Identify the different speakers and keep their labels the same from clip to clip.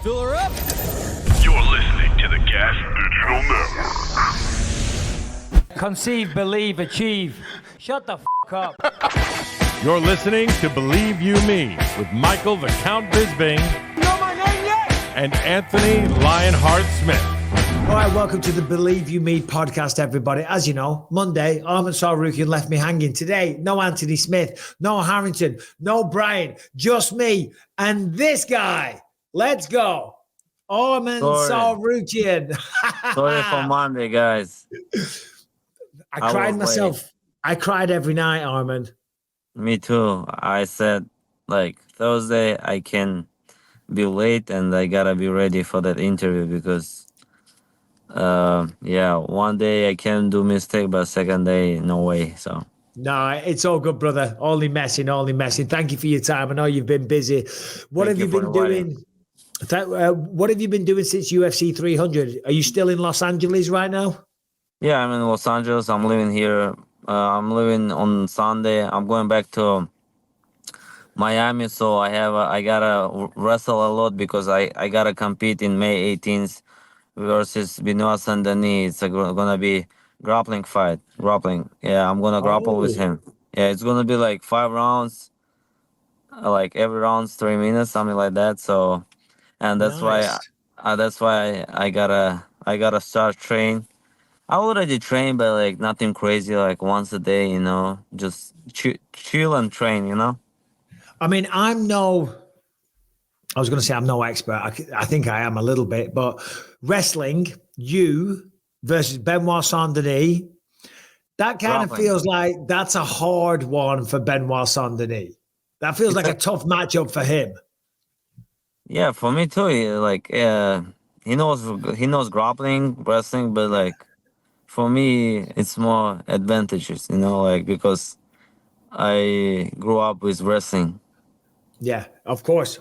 Speaker 1: Fill her up.
Speaker 2: You're listening to the Gas Digital Network.
Speaker 1: Conceive, believe, achieve. Shut the f*** up.
Speaker 3: You're listening to Believe You Me with Michael the Count Bisping.
Speaker 1: You know my name yet?
Speaker 3: And Anthony Lionheart Smith.
Speaker 4: All right, welcome to the Believe You Me podcast, everybody. As you know, Monday, Arman Tsarukyan left me hanging. Today, no Anthony Smith, no Harrington, no Brian, just me and this guy. Let's go. Arman Tsarukyan.
Speaker 5: Sorry for Monday, guys.
Speaker 4: I cried myself. Late. I cried every night, Arman.
Speaker 5: Me too. I said, Thursday, I can be late and I gotta be ready for that interview because, one day I can do mistake, but second day, no way, so.
Speaker 4: No, it's all good, brother. Only messing. Thank you for your time. I know you've been busy. What have you been doing? What have you been doing since UFC 300? Are you still in Los Angeles right now?
Speaker 5: Yeah, I'm in Los Angeles. I'm living here. I'm leaving on Sunday. I'm going back to Miami, so I grappling wrestle a lot because I gotta compete in May 18th versus Benoit Saint-Denis. It's gonna be grappling fight. Yeah, I'm gonna grapple with him. Yeah, it's gonna be like 5 rounds, like every round's 3 minutes, something like that. So, and that's why I gotta start train. I already train, but nothing crazy, like once a day, just chill and train,
Speaker 4: I mean, I'm no expert. I think I am a little bit, but wrestling, you versus Benoit Saint-Denis, that kind of feels like that's a hard one for Benoit Saint-Denis. That feels like a tough matchup for him.
Speaker 5: Yeah, for me too. He knows grappling, wrestling, but for me, it's more advantages, because I grew up with wrestling.
Speaker 4: Yeah, of course.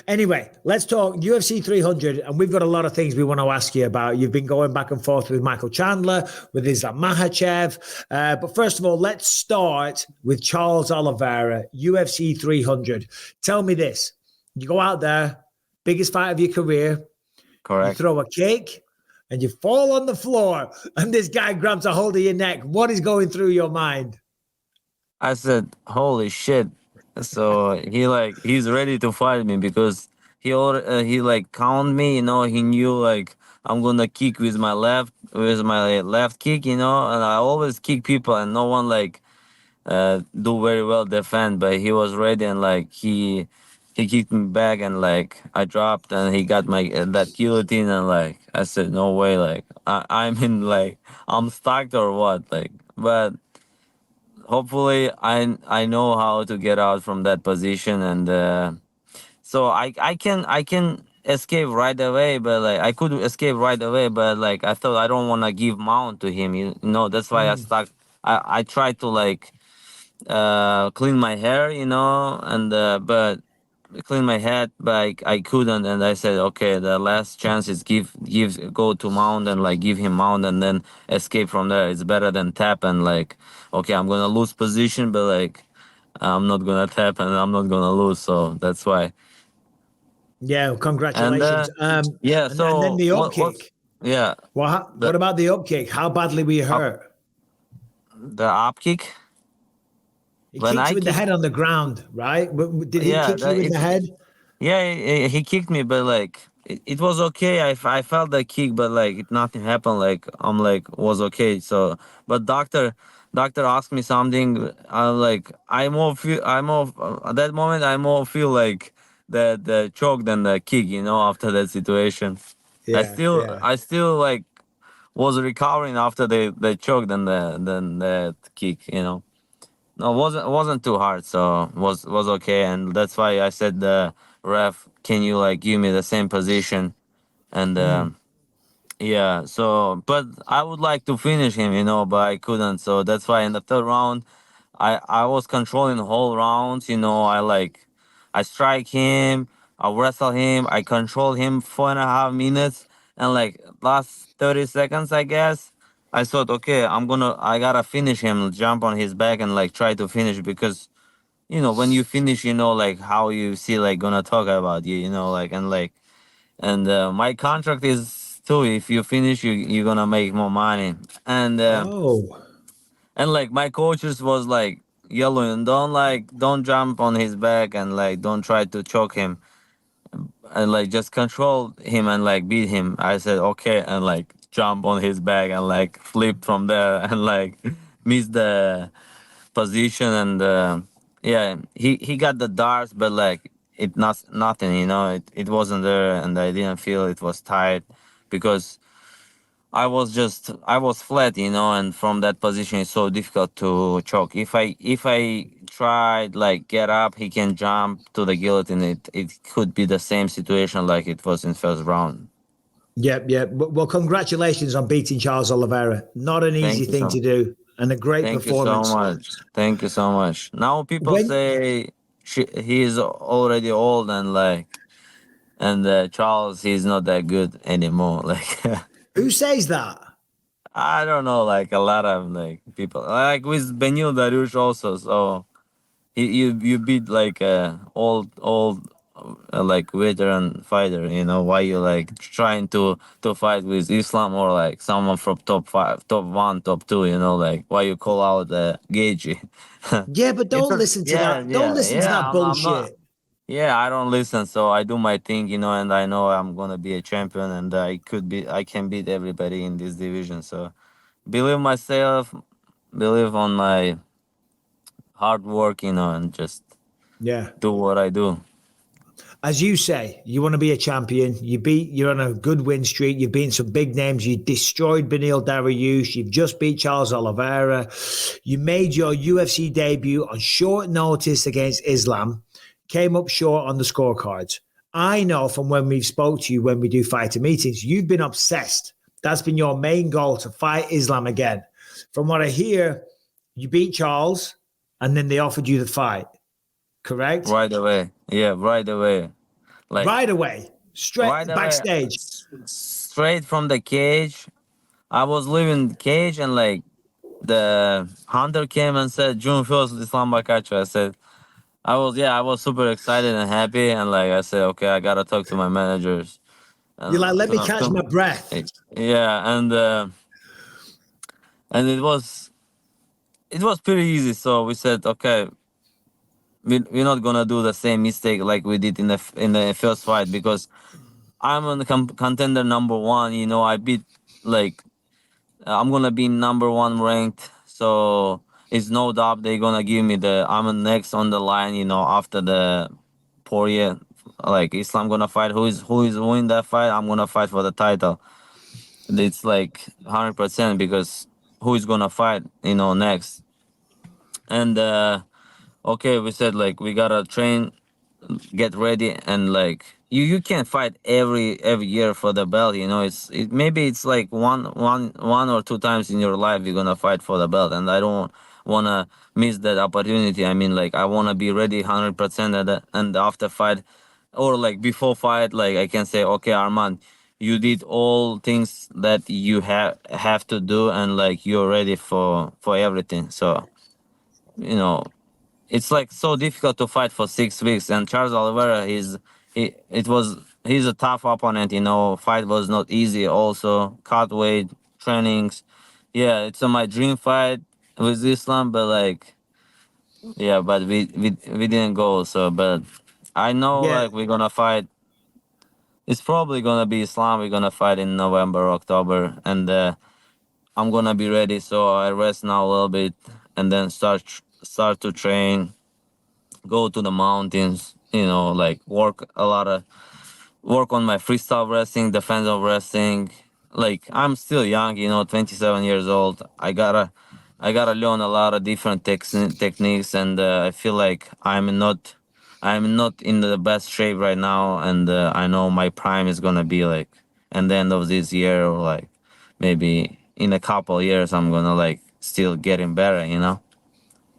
Speaker 4: Anyway, let's talk UFC 300, and we've got a lot of things we want to ask you about. You've been going back and forth with Michael Chandler, with Islam Makhachev. But first of all, let's start with Charles Oliveira, UFC 300. Tell me this. You go out there, biggest fight of your career.
Speaker 5: Correct.
Speaker 4: You throw a kick, and you fall on the floor, and this guy grabs a hold of your neck. What is going through your mind?
Speaker 5: I said, holy shit. So he's ready to fight me because he count me, he knew I'm gonna kick with my left kick, and I always kick people and no one do very well defend, but he was ready and he kicked me back and I dropped and he got my that guillotine and I said no way, I'm stuck or what, but hopefully I know how to get out from that position, and so I can escape right away, but I could escape right away, but I thought I don't want to give mount to him, that's why I stuck. I tried to clean my hair, and but clean my head, but I couldn't, and I said okay, the last chance is go to mount and give him mount and then escape from there. It's better than tap and okay, I'm gonna lose position, but I'm not gonna tap and I'm not gonna lose, so that's why.
Speaker 4: Yeah, congratulations.
Speaker 5: And
Speaker 4: then the up kick.
Speaker 5: Yeah.
Speaker 4: What about the up kick? How badly were you hurt?
Speaker 5: The up kick.
Speaker 4: He kicked you in the head on the ground, right? Did he kick you in the head?
Speaker 5: Yeah, he kicked me, but it was okay. I felt the kick, but nothing happened. Was okay. So, but doctor asked me something. I more at that moment I more feel the choke than the kick. After that situation, I still was recovering after the choke than the kick. No, it wasn't too hard, so was okay, and that's why I said the ref, can you give me the same position, and so but I would like to finish him, but I couldn't, so that's why in the third round, I was controlling the whole rounds, I strike him, I wrestle him, I control him 4.5 minutes, and last 30 seconds, I guess. I thought, okay, I gotta finish him, jump on his back and try to finish because, when you finish, how you see gonna talk about you, and And my contract is too. If you finish, you're gonna make more money.
Speaker 4: Oh,
Speaker 5: And like my coaches was like yelling, don't jump on his back and like don't try to choke him and like just control him and like beat him. I said okay and like jump on his back and like flip from there and like miss the position and yeah he got the darts but like it not nothing it wasn't there and I didn't feel it was tight because I was flat, and from that position it's so difficult to choke. If I tried like get up, he can jump to the guillotine. It could be the same situation like it was in first round.
Speaker 4: yep, yep. Well, congratulations on beating Charles Oliveira. Not an easy
Speaker 5: Thank you
Speaker 4: thing
Speaker 5: so
Speaker 4: to do, and a great
Speaker 5: thank you so
Speaker 4: performance.
Speaker 5: much. Thank you so much. Now people
Speaker 4: When
Speaker 5: say he is already old and Charles he's not that good anymore. Like
Speaker 4: who says that?
Speaker 5: I don't know, like a lot of like people like with Benil Darush also. So you beat like a old like veteran fighter. Why you like trying to fight with Islam or like someone from top five, top one, top two. Like why you call out Gage?
Speaker 4: Yeah, but
Speaker 5: It's
Speaker 4: don't listen to
Speaker 5: yeah,
Speaker 4: that. Don't
Speaker 5: yeah,
Speaker 4: listen to
Speaker 5: yeah.
Speaker 4: that
Speaker 5: I'm not.
Speaker 4: bullshit.
Speaker 5: Yeah, I don't listen, so I do my thing, and I know I'm gonna be a champion, and I can beat everybody in this division. So believe myself, believe on my hard work, and just
Speaker 4: Yeah.
Speaker 5: do what I do.
Speaker 4: As you say, you want to be a champion. You're on a good win streak. You've beaten some big names. You destroyed Beneil Dariush. You've just beat Charles Oliveira. You made your UFC debut on short notice against Islam. Came up short on the scorecards. I know from when we've spoke to you when we do fighter meetings, you've been obsessed. That's been your main goal to fight Islam again. From what I hear, you beat Charles and then they offered you the fight, correct?
Speaker 5: Right away. Yeah, right away. Like
Speaker 4: Right away, straight
Speaker 5: right away,
Speaker 4: backstage.
Speaker 5: straight from the cage. I was leaving the cage, and like the hunter came and said, "June 1st, Islam Bakacho." I was super excited and happy, and like I said, okay, I gotta talk to my managers.
Speaker 4: You're like,
Speaker 5: And
Speaker 4: let me catch my breath.
Speaker 5: yeah, and it was pretty easy. So we said, okay, we're not gonna do the same mistake like we did in the first fight because I'm on the contender number one. I beat like I'm gonna be number one ranked, so it's no doubt they're gonna give me I'm next on the line. After the Poirier, like Islam gonna fight. Who is win that fight? I'm gonna fight for the title. It's like 100% because who is gonna fight? Next. And okay, we said like we gotta train, get ready, and like you can't fight every year for the belt. Maybe it's like one or two times in your life you're gonna fight for the belt, and I don't wanna miss that opportunity. I mean, like I wanna be ready 100% and after fight or like before fight, like I can say, okay, Arman, you did all things that you have to do, and like you're ready for everything. So you know it's like so difficult to fight for 6 weeks. And Charles Oliveira, he's a tough opponent. Fight was not easy. Also, cut weight trainings. Yeah, it's my dream fight with Islam, but like, yeah, but we didn't go. So, but I know
Speaker 4: Yeah,
Speaker 5: like we're gonna fight. It's probably gonna be Islam. We're gonna fight in November, October, and I'm gonna be ready. So I rest now a little bit, and then start to train, go to the mountains, like work on my freestyle wrestling, defensive wrestling. Like I'm still young, 27 years old. I gotta learn a lot of different techniques, and I feel like I'm not in the best shape right now, and I know my prime is gonna be like at the end of this year, or like maybe in a couple years I'm gonna like still getting better.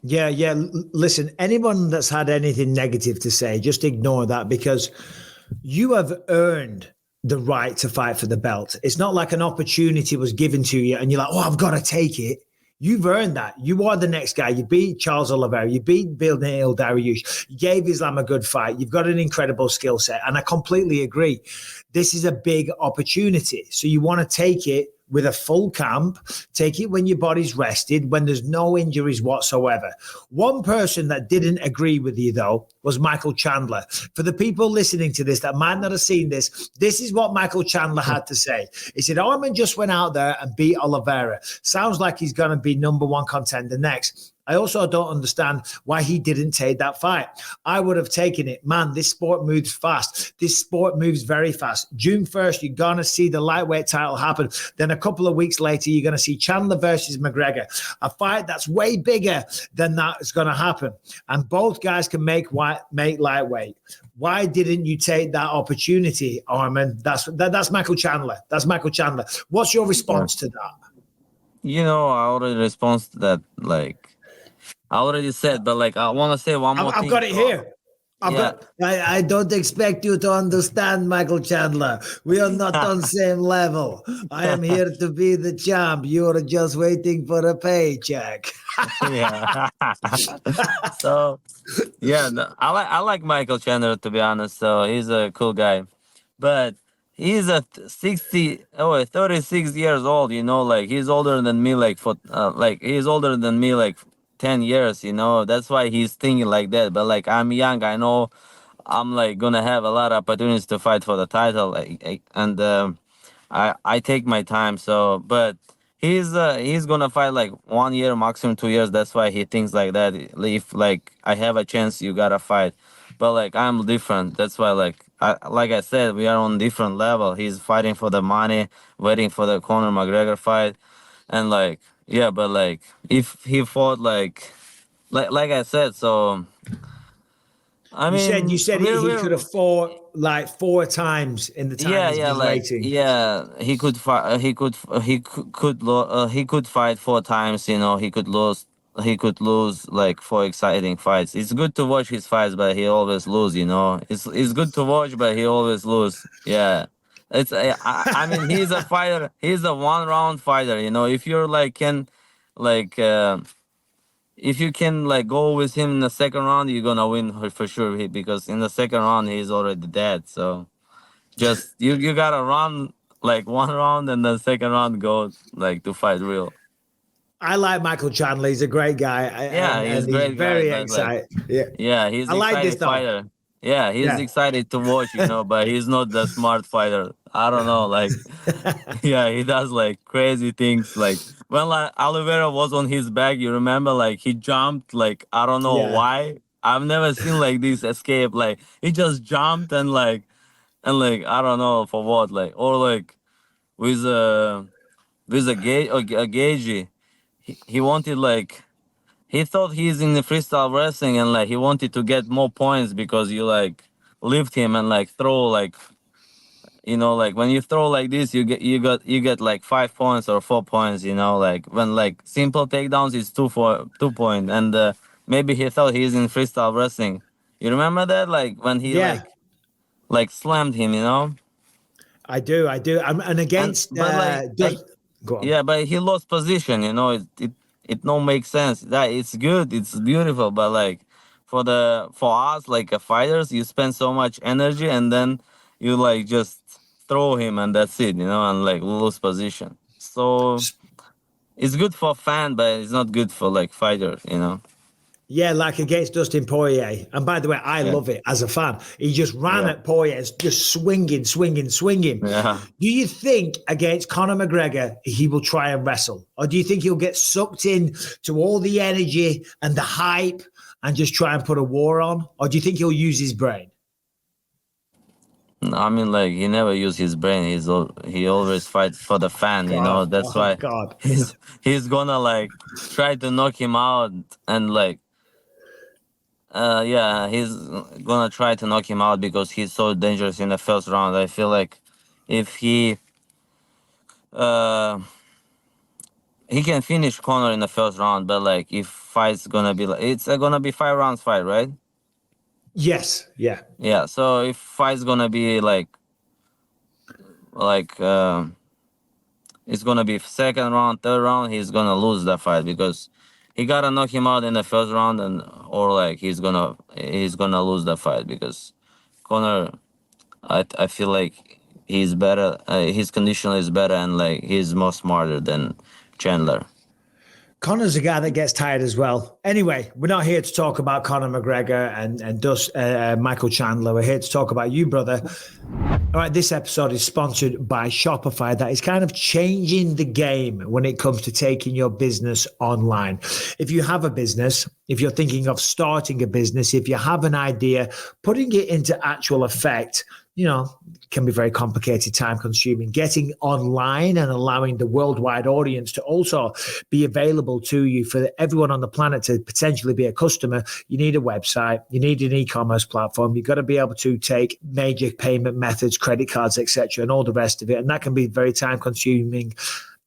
Speaker 4: yeah, yeah. Listen, anyone that's had anything negative to say, just ignore that because you have earned the right to fight for the belt. It's not like an opportunity was given to you and you're like, oh, I've got to take it. You've earned that. You are the next guy. You beat Charles Oliveira. You beat Bill Neil Dariush. You gave Islam a good fight. You've got an incredible skill set. And I completely agree. This is a big opportunity. So you want to take it with a full camp, take it when your body's rested, when there's no injuries whatsoever. One person that didn't agree with you, though, was Michael Chandler. For the people listening to this that might not have seen this, this is what Michael Chandler had to say. He said, Arman just went out there and beat Oliveira. Sounds like he's going to be number one contender next. I also don't understand why he didn't take that fight. I would have taken it. Man, this sport moves fast. This sport moves very fast. June 1st, you're going to see the lightweight title happen. Then a couple of weeks later, you're going to see Chandler versus McGregor, a fight that's way bigger than that is going to happen. And both guys can make lightweight. Why didn't you take that opportunity, Arman? That's Michael Chandler. That's Michael Chandler. What's your response to that?
Speaker 5: I already responded to that. Like, I already said, but like I want to say one more thing.
Speaker 4: I've got it here. I don't expect you to understand, Michael Chandler. We are not on same level. I am here to be the champ. You are just waiting for a paycheck.
Speaker 5: Yeah. So, I like Michael Chandler, to be honest. So he's a cool guy, but he's 36 years old. Like he's older than me. He's older than me. Like 10 years, that's why he's thinking like that. But like I'm young, I know I'm like gonna have a lot of opportunities to fight for the title, I take my time. So but he's gonna fight like 1 year, maximum 2 years. That's why he thinks like that. If like I have a chance, you gotta fight. But like I'm different. That's why like I said, we are on different level. He's fighting for the money, waiting for the Conor McGregor fight. And like, yeah, but like if he fought like I said, so I mean,
Speaker 4: you said he could have fought like 4 times in the time he's been waiting.
Speaker 5: Yeah, he could fight. He could fight 4 times. He could lose like 4 exciting fights. It's good to watch his fights, but he always lose. It's good to watch, but he always lose. Yeah. I mean, he's a fighter. He's a 1-round fighter. If you're like if you can like go with him in the second round, you're gonna win for sure. Because in the second round, he's already dead. So just you gotta run like 1 round, and then second round go like to fight real.
Speaker 4: I like Michael Chandler. He's a great guy.
Speaker 5: He's a great
Speaker 4: very
Speaker 5: guy.
Speaker 4: excited.
Speaker 5: He's
Speaker 4: I like
Speaker 5: excited
Speaker 4: this
Speaker 5: fighter. Yeah, he's excited to watch, but he's not the smart fighter. I don't know, like, yeah, he does like crazy things. Like when like Oliveira was on his back, you remember, like he jumped, like I don't know why. I've never seen like this escape. Like he just jumped and I don't know for what, like or like with a Gagey, he wanted like. He thought he's in the freestyle wrestling and like he wanted to get more points because you like lift him and like throw like like when you throw like this you get like 5 points or 4 points, like when like simple takedowns is 2 point and maybe he thought he's in freestyle wrestling. You remember that, like when he like slammed him,
Speaker 4: I do. And against go on.
Speaker 5: yeah, but he lost position. It don't make sense. That it's good, it's beautiful, but like for us like fighters, you spend so much energy and then you like just throw him and that's it, and like lose position. So it's good for fan, but it's not good for like fighter.
Speaker 4: Yeah, like against Dustin Poirier. And by the way, I love it as a fan. He just ran at Poirier, just swinging.
Speaker 5: Yeah.
Speaker 4: Do you think against Conor McGregor, he will try and wrestle? Or do you think he'll get sucked in to all the energy and the hype and just try and put a war on? Or do you think he'll use his brain?
Speaker 5: I mean, like he never use his brain. He always fights for the fan. That's why
Speaker 4: God.
Speaker 5: he's gonna like try to knock him out and like he's gonna try to knock him out because he's so dangerous in the first round. I feel like if he can finish Conor in the first round, but like if fight's gonna be like it's gonna be 5 rounds fight, right?
Speaker 4: Yes. Yeah.
Speaker 5: Yeah. So if fight's gonna be like it's gonna be second round, third round, he's gonna lose the fight because he gotta knock him out in the first round, and or like he's gonna lose the fight because Conor, I feel like he's better. His condition is better, and like he's more smarter than Chandler.
Speaker 4: Connor's a guy that gets tired as well. Anyway, we're not here to talk about Conor McGregor and Michael Chandler. We're here to talk about you, brother. All right, this episode is sponsored by Shopify. That is kind of changing the game when it comes to taking your business online. If you have a business, if you're thinking of starting a business, if you have an idea, putting it into actual effect, you know, can be very complicated, time consuming. Getting online and allowing the worldwide audience to also be available to you for everyone on the planet to potentially be a customer, you need a website, you need an e-commerce platform, you've got to be able to take major payment methods, credit cards, etc., and all the rest of it. And that can be very time consuming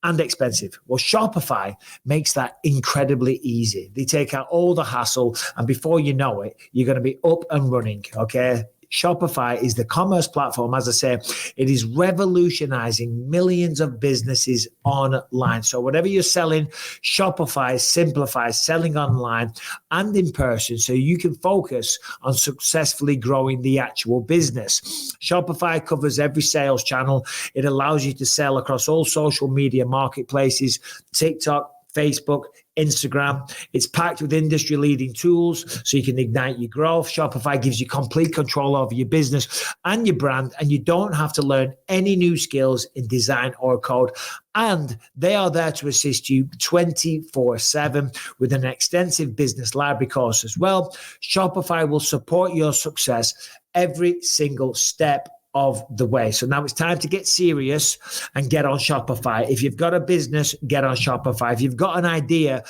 Speaker 4: and expensive. Well, Shopify makes that incredibly easy. They take out all the hassle, and before you know it, you're going to be up and running, okay? Shopify is the commerce platform. As I say, it is revolutionizing millions of businesses online. So whatever you're selling, Shopify simplifies selling online and in person so you can focus on successfully growing the actual business. Shopify covers every sales channel. It allows you to sell across all social media marketplaces, TikTok, Facebook, Instagram. It's packed with industry-leading tools so you can ignite your growth. Shopify gives you complete control over your business and your brand, and you don't have to learn any new skills in design or code. And they are there to assist you 24/7 with an extensive business library course as well. Shopify will support your success every single step of the way. So now it's time to get serious and get on Shopify. If you've got a business, get on Shopify. If you've got an idea,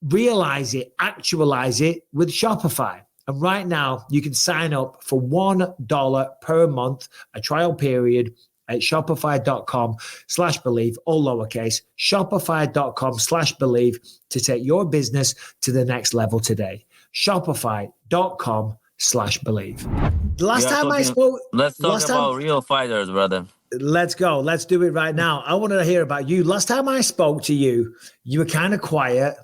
Speaker 4: realize it, actualize it with Shopify. And right now you can sign up for $1 per month, a trial period at shopify.com/believe, all lowercase, shopify.com/believe to take your business to the next level today. Shopify.com/believe. Let's talk
Speaker 5: about real fighters, brother.
Speaker 4: Let's go. Let's do it right now. I want to hear about you. Last time I spoke to you, you were kind of quiet.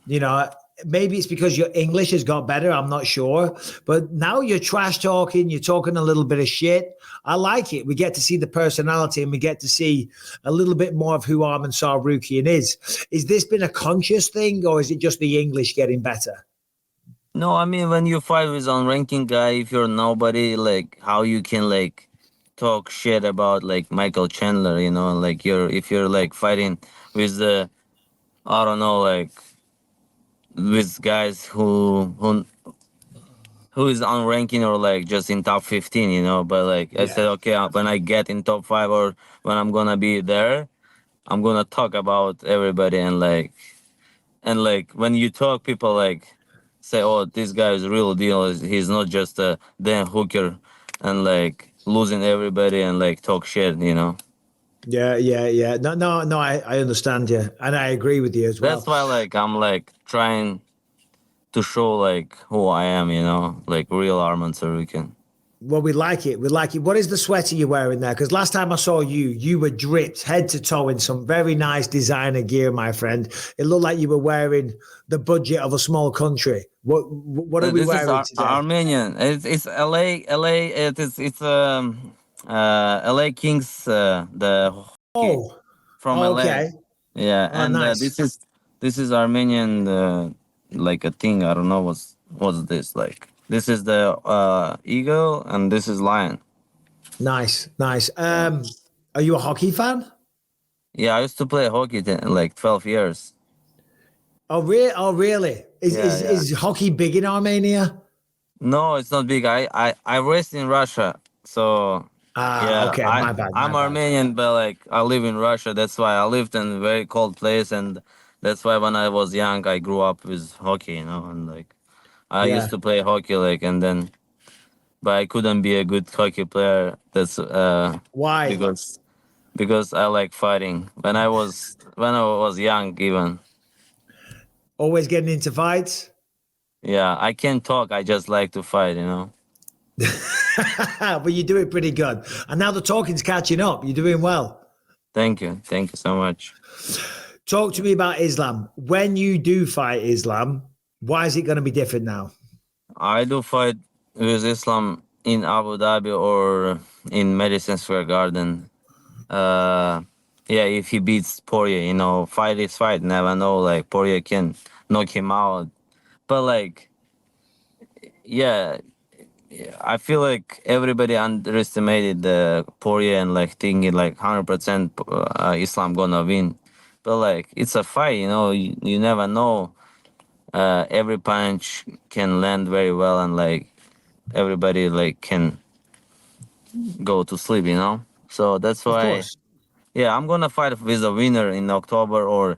Speaker 4: You know, maybe it's because your English has got better. I'm not sure. But now you're trash talking. You're talking a little bit of shit. I like it. We get to see the personality and we get to see a little bit more of who Arman Tsarukyan is. Is this been a conscious thing or is it just the English getting better?
Speaker 5: No, I mean when you fight with unranking guy, if you're nobody, like how you can like talk shit about like Michael Chandler, you know, like if you're like fighting with the I don't know, like with guys who is unranking or like just in top 15, you know, but like I said, okay, when I get in top 5 or when I'm gonna be there, I'm gonna talk about everybody and like when you talk, people like say, oh, this guy is real deal. He's not just a damn hooker and like losing everybody and like talk shit, you know?
Speaker 4: Yeah. No, I understand you. And I agree with you as well.
Speaker 5: That's why like I'm like trying to show like who I am, you know, like real Arman Tsarukyan.
Speaker 4: Well, we like it. We like it. What is the sweater you're wearing there? Because last time I saw you, you were dripped head to toe in some very nice designer gear, my friend. It looked like you were wearing the budget of a small country. What are we wearing today?
Speaker 5: Armenian. It's LA. It's LA Kings. The from
Speaker 4: okay.
Speaker 5: LA. Yeah, and
Speaker 4: nice.
Speaker 5: this is Armenian. Like a thing. I don't know what's this like. This is the eagle, and this is lion.
Speaker 4: Nice. Are you a hockey fan?
Speaker 5: Yeah, I used to play hockey like 12 years.
Speaker 4: Oh, really? Is hockey big in Armenia?
Speaker 5: No, it's not big. I raced in Russia, so
Speaker 4: okay, my bad.
Speaker 5: I'm Armenian, but like I live in Russia. That's why I lived in a very cold place, and that's why when I was young, I grew up with hockey, you know, and like. I used to play hockey, like, but I couldn't be a good hockey player. That's
Speaker 4: why?
Speaker 5: Because I like fighting. When I was young, even.
Speaker 4: Always getting into fights.
Speaker 5: Yeah, I can't talk. I just like to fight, you know.
Speaker 4: But you do it pretty good. And now the talking's catching up. You're doing well.
Speaker 5: Thank you. Thank you so much.
Speaker 4: Talk to me about Islam. When you do fight Islam, why is it going to be different now?
Speaker 5: I do fight with Islam in Abu Dhabi or in Madison Square Garden. Uh, yeah, if he beats Poirier, fight is fight. Never know. Like Poirier can knock him out, but like, yeah, I feel like everybody underestimated the Poirier and like thinking like 100% Islam gonna win, but like it's a fight. You never know. Every punch can land very well, and like everybody like can go to sleep. So that's
Speaker 4: Of
Speaker 5: why.
Speaker 4: course.
Speaker 5: Yeah, I'm gonna fight with the winner in October or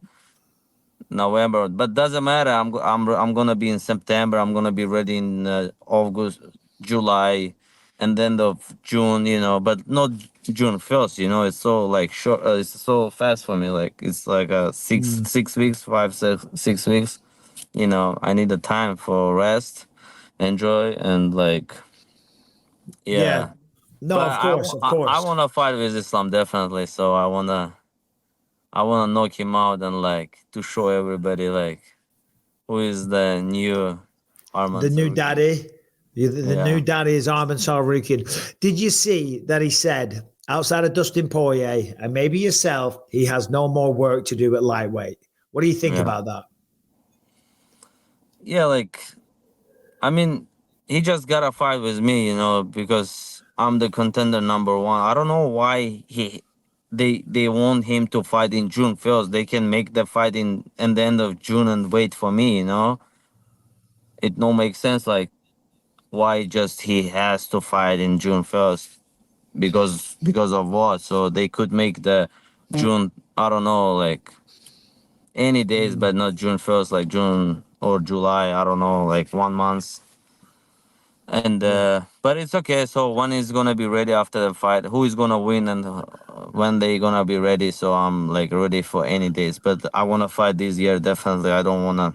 Speaker 5: November, but doesn't matter. I'm gonna be in September. I'm gonna be ready in August, July, and then of June. But not June 1st. It's so like short. It's so fast for me. Like it's like
Speaker 4: Mm.
Speaker 5: 6 weeks, 5 6 weeks. I need the time for rest, enjoy, and like
Speaker 4: Yeah.
Speaker 5: yeah.
Speaker 4: No,
Speaker 5: But
Speaker 4: of course, of
Speaker 5: I
Speaker 4: course.
Speaker 5: wanna fight with Islam definitely. So I wanna knock him out and like to show everybody like who is the new Arman
Speaker 4: The new
Speaker 5: Tsarukyan.
Speaker 4: daddy, the new
Speaker 5: Yeah,
Speaker 4: daddy is Arman Tsarukyan. Did you see that he said, outside of Dustin Poirier and maybe yourself, he has no more work to do at lightweight? What do you think
Speaker 5: yeah,
Speaker 4: about that?
Speaker 5: yeah. Like I mean, he just got a fight with me, because I'm the contender number one. I don't know why they want him to fight in June 1st. They can make the fight in the end of June and wait for me. It don't make sense. Like why just he has to fight in June 1st because of what? So they could make the June, I don't know, like any days, but not June 1st, like June or July, I don't know, like 1 month. And
Speaker 4: Yeah.
Speaker 5: but it's okay. So one is gonna be ready after the fight. Who is gonna win and when they gonna be ready? So I'm like ready for any days. But I wanna fight this year definitely. I don't wanna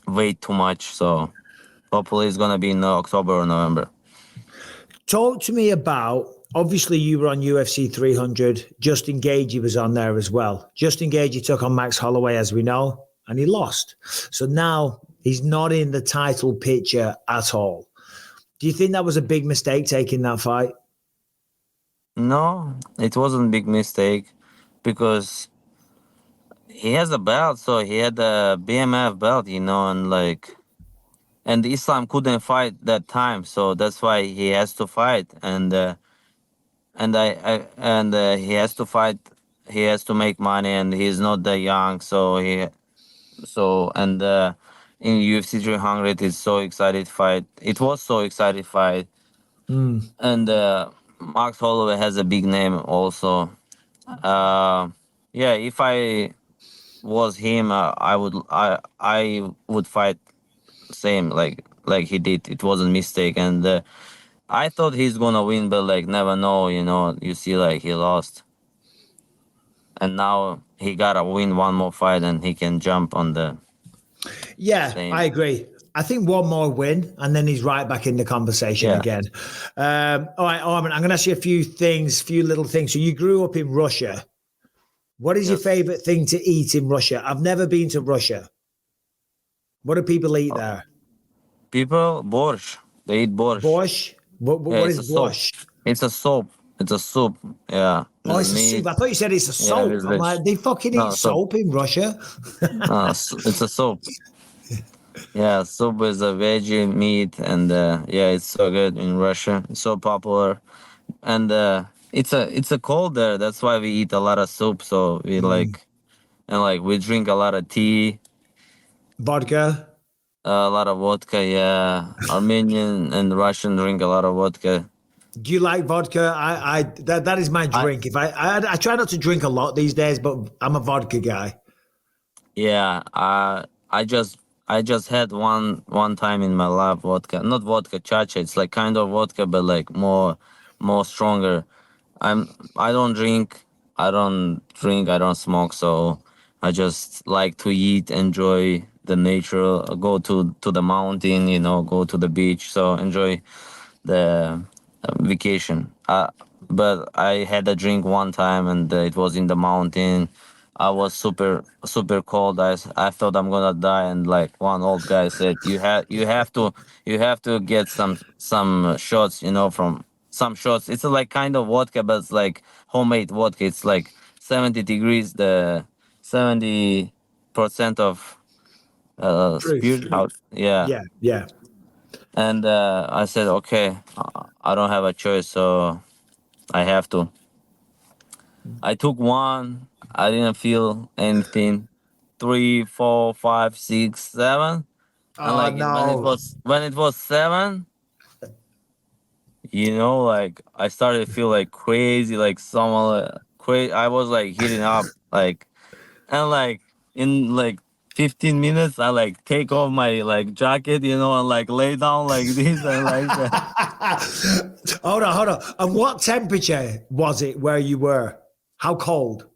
Speaker 5: wait too much. So hopefully it's gonna be in October or November.
Speaker 4: Talk to me about, obviously, you were on UFC 300. Justin Gage was on there as well. Justin Gage took on Max Holloway, as we know, and he lost. So now he's not in the title picture at all. Do you think that was a big mistake taking that fight?
Speaker 5: No, it wasn't a big mistake because he has a belt, so he had a BMF belt, and like, and Islam couldn't fight that time, so that's why he has to fight, and he has to fight, he has to make money, and he's not that young, so and in UFC 300, it's so excited fight. It was so excited fight,
Speaker 4: Mm.
Speaker 5: and Max Holloway has a big name also. Uh, yeah, if I was him, I would fight same like he did. It wasn't mistake, and I thought he's gonna win, but like never know. You see, like he lost, and now he gotta win one more fight, and he can jump on the
Speaker 4: Yeah, I
Speaker 5: same.
Speaker 4: agree. I think one more win, and then he's right back in the conversation
Speaker 5: Yeah.
Speaker 4: again. All right, Armin, I'm going to ask you a few little things. So you grew up in Russia. What is your
Speaker 5: Yes.
Speaker 4: favorite thing to eat in Russia? I've never been to Russia. What do people eat there?
Speaker 5: People borscht. They eat borscht.
Speaker 4: Borscht?
Speaker 5: Yeah,
Speaker 4: What
Speaker 5: it's
Speaker 4: is
Speaker 5: a soup.
Speaker 4: borscht?
Speaker 5: It's a soup. It's a soup. Yeah,
Speaker 4: Oh,
Speaker 5: with
Speaker 4: it's a soup.
Speaker 5: meat.
Speaker 4: I thought you said it's a
Speaker 5: Yeah,
Speaker 4: soap.
Speaker 5: with
Speaker 4: I'm
Speaker 5: veg.
Speaker 4: like, they fucking eat
Speaker 5: No, soup.
Speaker 4: soap in Russia.
Speaker 5: No, it's a soup. Yeah, soup with a veggie meat, and yeah, it's so good in Russia. It's so popular, and it's a cold there. That's why we eat a lot of soup. So we
Speaker 4: Mm.
Speaker 5: like and like we drink a lot of tea,
Speaker 4: Vodka.
Speaker 5: a lot of vodka. Yeah, Armenian and Russian drink a lot of vodka.
Speaker 4: Do you like vodka? That is my
Speaker 5: I
Speaker 4: drink. If I try not to drink a lot these days, but I'm a vodka guy.
Speaker 5: Yeah, I just had one time in my life vodka, not vodka chacha. It's like kind of vodka, but like more stronger. I don't drink, I don't smoke, so I just like to eat, enjoy the nature, go to the mountain, go to the beach, so enjoy the vacation. but I had a drink one time, and it was in the mountain. I was super cold. I thought I'm gonna die, and like one old guy said, you have to get some shots, you know, from some shots. It's like kind of vodka, but it's like homemade vodka. It's like 70 degrees, the 70% of
Speaker 4: Truth.
Speaker 5: spirit out. Yeah.
Speaker 4: Yeah, yeah.
Speaker 5: And I said, okay, I don't have a choice, so I have to. I took one. I didn't feel anything. Three, four, five, six, seven, and
Speaker 4: Oh
Speaker 5: like
Speaker 4: no.
Speaker 5: when it was seven, you know, like I started to feel like crazy, like someone crazy. I was like heating up, like, and like in like 15 minutes, I like take off my like jacket, you know, and like lay down like this and like that.
Speaker 4: Hold on. And what temperature was it where you were? How cold?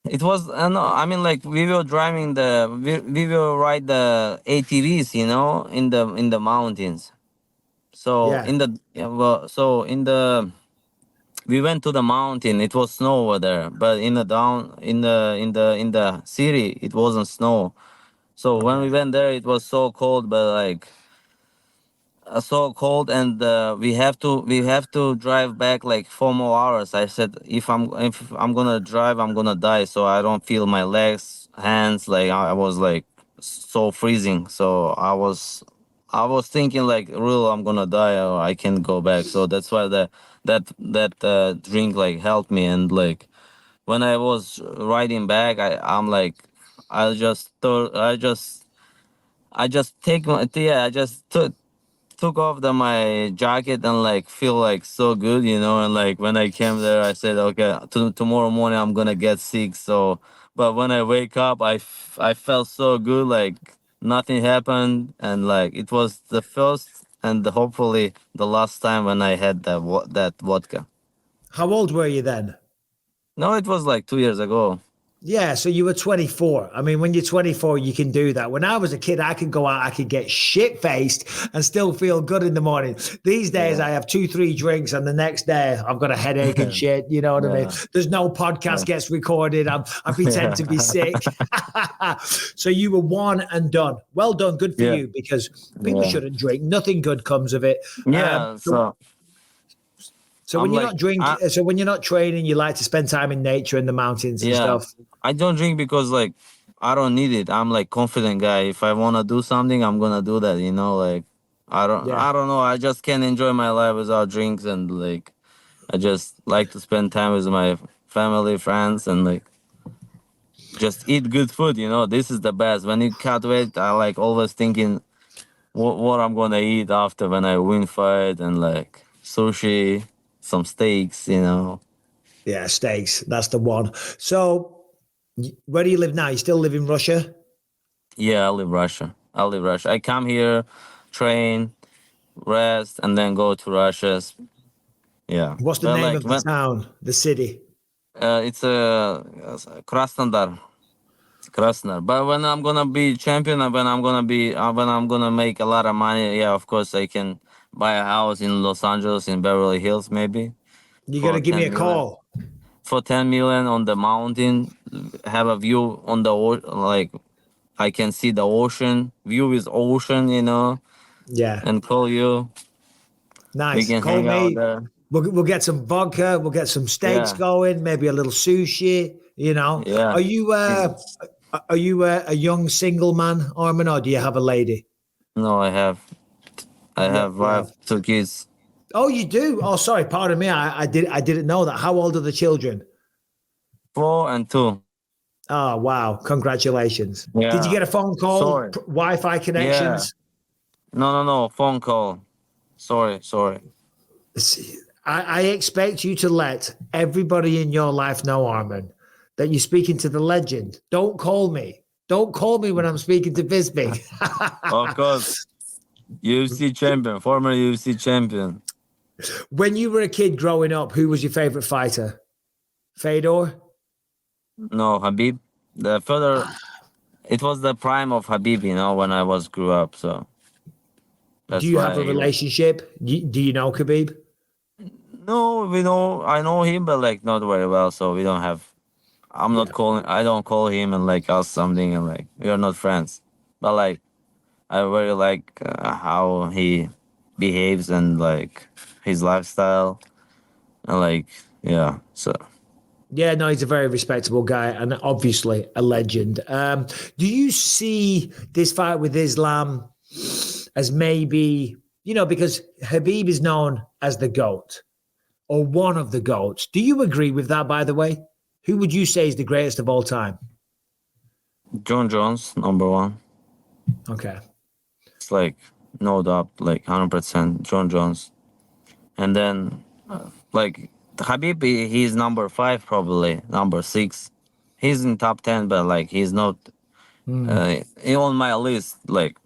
Speaker 5: It was, no, I mean, like we were driving we will ride the ATVs, you know, in the mountains. So
Speaker 4: Yeah.
Speaker 5: in the yeah, well, so in the we went to the mountain. It was snow over there, but in the down in the city, it wasn't snow. So when we
Speaker 4: Okay.
Speaker 5: went there, it was so cold, but like so cold, and we have to drive back like 4 more hours. I said if I'm gonna drive, I'm gonna die, so I don't feel my legs, hands, like I was like so freezing. So I was thinking like real I'm gonna die or I can go back. So that's why that drink like helped me. And like when I was riding back, I'm like I just thought I just take my yeah I just took off my jacket and like feel like so good, you know. And like when I came there, I said, okay, tomorrow morning I'm gonna get sick. So, but when I wake up, I felt so good, like nothing happened, and like it was the first and hopefully the last time when I had that vodka.
Speaker 4: How old were you then?
Speaker 5: No, it was like 2 years ago.
Speaker 4: Yeah, so you were 24. I mean, when you're 24, you can do that. When I was a kid, I could go out, I could get shit faced and still feel good in the morning. These days,
Speaker 5: Yeah,
Speaker 4: I have 2, 3 drinks, and the next day, I've got a headache and shit. You know what I mean?
Speaker 5: yeah,
Speaker 4: There's no podcast gets recorded. I pretend to be sick. So you were one and done. Well done. Good for
Speaker 5: yeah,
Speaker 4: you, because people
Speaker 5: yeah,
Speaker 4: shouldn't drink. Nothing good comes of it.
Speaker 5: yeah.
Speaker 4: So,
Speaker 5: So
Speaker 4: so
Speaker 5: I'm
Speaker 4: when you're
Speaker 5: like,
Speaker 4: not drinking, so when you're not training, you like to spend time in nature and the mountains and
Speaker 5: yeah,
Speaker 4: stuff.
Speaker 5: I don't drink because like I don't need it. I'm like confident guy. If I wanna do something, I'm gonna do that. You know, like
Speaker 4: Yeah.
Speaker 5: I don't know. I just can't enjoy my life without drinks, and like I just like to spend time with my family, friends, and like just eat good food. You know, this is the best. When you cut weight, I like always thinking what I'm gonna eat after when I win fight, and like sushi, some steaks. You know.
Speaker 4: Yeah, steaks. That's the one. So, where do you live now? You still live in Russia?
Speaker 5: Yeah, I live Russia. I live Russia. I come here, train, rest, and then go to Russia. Yeah,
Speaker 4: What's the
Speaker 5: but
Speaker 4: name
Speaker 5: like
Speaker 4: of the
Speaker 5: when
Speaker 4: town, the city?
Speaker 5: it's a Krasnodar, Krasnodar. But when I'm gonna be champion, and when I'm gonna make a lot of money, yeah, of course I can buy a house in Los Angeles, in Beverly Hills, maybe
Speaker 4: You got
Speaker 5: for
Speaker 4: to give me
Speaker 5: 10
Speaker 4: a
Speaker 5: million.
Speaker 4: call.
Speaker 5: For 10 million on the mountain, have a view on the like I can see the ocean. View is ocean, you know,
Speaker 4: Yeah,
Speaker 5: and call you. We
Speaker 4: nice.
Speaker 5: can
Speaker 4: Call
Speaker 5: hang out
Speaker 4: me.
Speaker 5: there.
Speaker 4: We'll get some vodka. We'll get some steaks
Speaker 5: Yeah,
Speaker 4: going. Maybe a little sushi. You know,
Speaker 5: yeah.
Speaker 4: are you a young single man, Arman, or do you have a lady?
Speaker 5: No, I
Speaker 4: Yeah,
Speaker 5: have
Speaker 4: yeah.
Speaker 5: wife, 2 kids,
Speaker 4: Oh, you do. Oh, sorry. Pardon me. I didn't know that. How old are the children?
Speaker 5: 4 and 2.
Speaker 4: Oh, wow. Congratulations. Did you
Speaker 5: Yeah.
Speaker 4: get a phone call?
Speaker 5: Sorry.
Speaker 4: Wi-Fi
Speaker 5: Yeah.
Speaker 4: connections?
Speaker 5: No. Phone call. Sorry.
Speaker 4: See, I expect you to let everybody in your life know, Armin, that you're speaking to the legend. Don't call me. Don't call me when I'm speaking to Bisping.
Speaker 5: Of course, UFC champion, former UFC champion.
Speaker 4: When you were a kid growing up, who was your favorite fighter? Fedor?
Speaker 5: No, Habib. The further, it was the prime of Habib, you know, when I was grew up. So
Speaker 4: Do
Speaker 5: that's
Speaker 4: you have
Speaker 5: why
Speaker 4: a relationship? Do you know Khabib?
Speaker 5: No, we know. I know him, but like not very well. So we don't have. I'm not
Speaker 4: Yeah.
Speaker 5: calling. I don't call him and like ask something and like we are not friends. But like I very like how he behaves and like his lifestyle and like yeah. So
Speaker 4: Yeah, no, he's a very respectable guy and obviously a legend. Do you see this fight with Islam as maybe, because Khabib is known as the GOAT or one of the GOATs. Do you agree with that, by the way? Who would you say is the greatest of all time?
Speaker 5: John Jones, number one.
Speaker 4: Okay.
Speaker 5: It's like no doubt, like 100% John Jones. And then like Habib, he's number five, probably number six. He's in top 10, but like he's not on my list. Like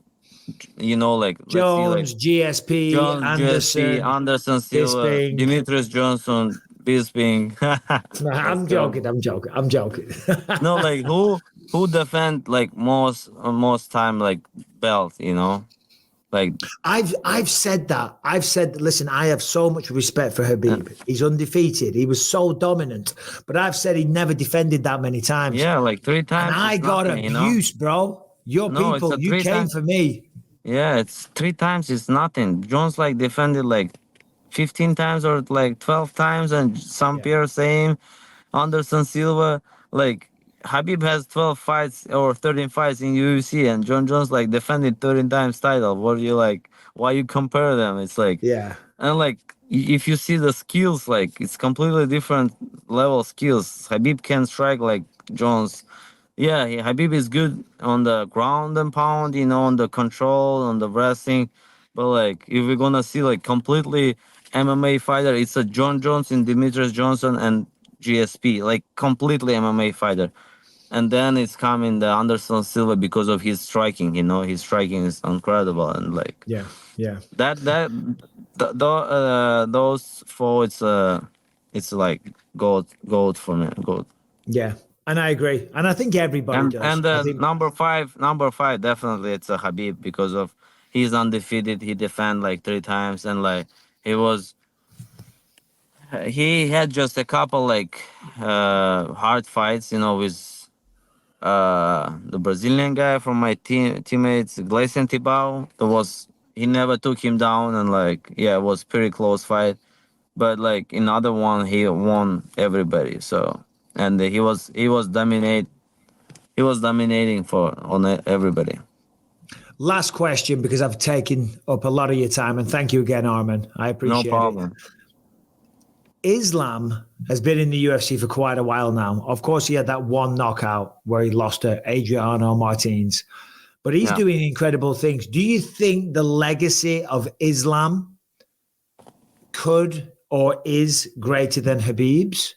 Speaker 5: like let's see, like
Speaker 4: Jones, GSP,
Speaker 5: Jones, GSP,
Speaker 4: Anderson,
Speaker 5: Anderson Silva,
Speaker 4: Bisping.
Speaker 5: Demetrius Johnson, Bisping.
Speaker 4: No,
Speaker 5: Let's
Speaker 4: I'm
Speaker 5: go.
Speaker 4: joking. I'm joking. I'm joking.
Speaker 5: No, like who defend like most time like belt, like
Speaker 4: I've said that. I've said, listen, I have so much respect for Habib. He's undefeated. He was so dominant. But I've said he never defended that many times.
Speaker 5: yeah, like three
Speaker 4: And
Speaker 5: times
Speaker 4: I
Speaker 5: it's
Speaker 4: got
Speaker 5: nothing.
Speaker 4: abuse, bro. Your
Speaker 5: No, it's
Speaker 4: people,
Speaker 5: a
Speaker 4: you
Speaker 5: three
Speaker 4: came
Speaker 5: times.
Speaker 4: for me.
Speaker 5: Yeah, it's three times it's nothing. Jones like defended like 15 times or like 12 times, and some
Speaker 4: Yeah.
Speaker 5: peers same. Anderson Silva, like Habib has 12 fights or 13 fights in UFC, and John Jones like defended 13 times title. What do you like? Why you compare them? It's like,
Speaker 4: Yeah.
Speaker 5: and like if you see the skills, like it's completely different level skills. Habib can strike like Jones. Yeah, Habib is good on the ground and pound, on the control, on the wrestling. But like, if we're gonna see like completely MMA fighter, it's a John Jones and Demetrius Johnson and GSP, like completely MMA fighter. And then it's coming the Anderson Silva because of his striking. His striking is incredible, and like
Speaker 4: Yeah. Yeah.
Speaker 5: those four, it's like gold for me, gold.
Speaker 4: Yeah. And I agree. And I think everybody
Speaker 5: And
Speaker 4: does.
Speaker 5: and
Speaker 4: I
Speaker 5: uh,
Speaker 4: think,
Speaker 5: number five, definitely it's a Habib because of he's undefeated. He defend like three times, and like he was he had just a couple like hard fights, with the Brazilian guy from my teammates, Gleison Tibau. That was he never took him down, and like yeah, it was pretty close fight. But like in other one, he won everybody. So and he was dominating for on everybody.
Speaker 4: last question, because I've taken up a lot of your time. And thank you again, Arman. I
Speaker 5: No
Speaker 4: appreciate it.
Speaker 5: problem.
Speaker 4: Islam has been in the UFC for quite a while now. Of course, he had that one knockout where he lost to Adriano Martins, but he's
Speaker 5: Yeah.
Speaker 4: doing incredible things. Do you think the legacy of Islam could or is greater than Habib's?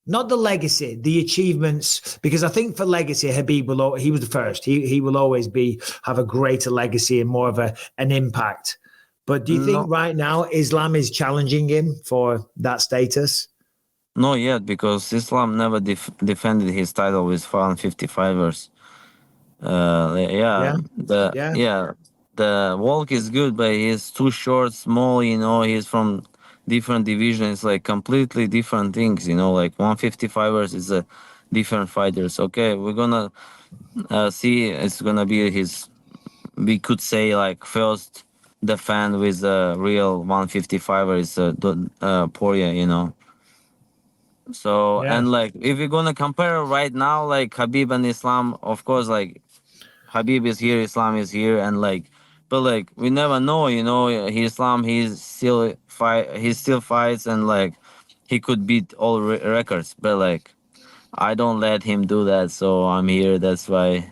Speaker 4: Not the legacy, the achievements, because I think for legacy, Habib he was the first. He will always have a greater legacy and more of an impact. But do you think
Speaker 5: No,
Speaker 4: right now Islam is challenging him for that status?
Speaker 5: not yet because Islam never defended his title with 455ers. Yeah,
Speaker 4: Yeah,
Speaker 5: the
Speaker 4: yeah,
Speaker 5: yeah the walk is good, but he's too short, small. He's from different divisions, like completely different things. Like 155ers is a different fighters. Okay, we're gonna see. It's gonna be his. We could say like first defend with a real 155er is Poirier. So
Speaker 4: yeah.
Speaker 5: and like if we're gonna compare right now, like Habib and Islam, of course, like Habib is here, Islam is here, and like, but like we never know, Islam he still fights, and like he could beat all records, but like I don't let him do that, so I'm here. That's why.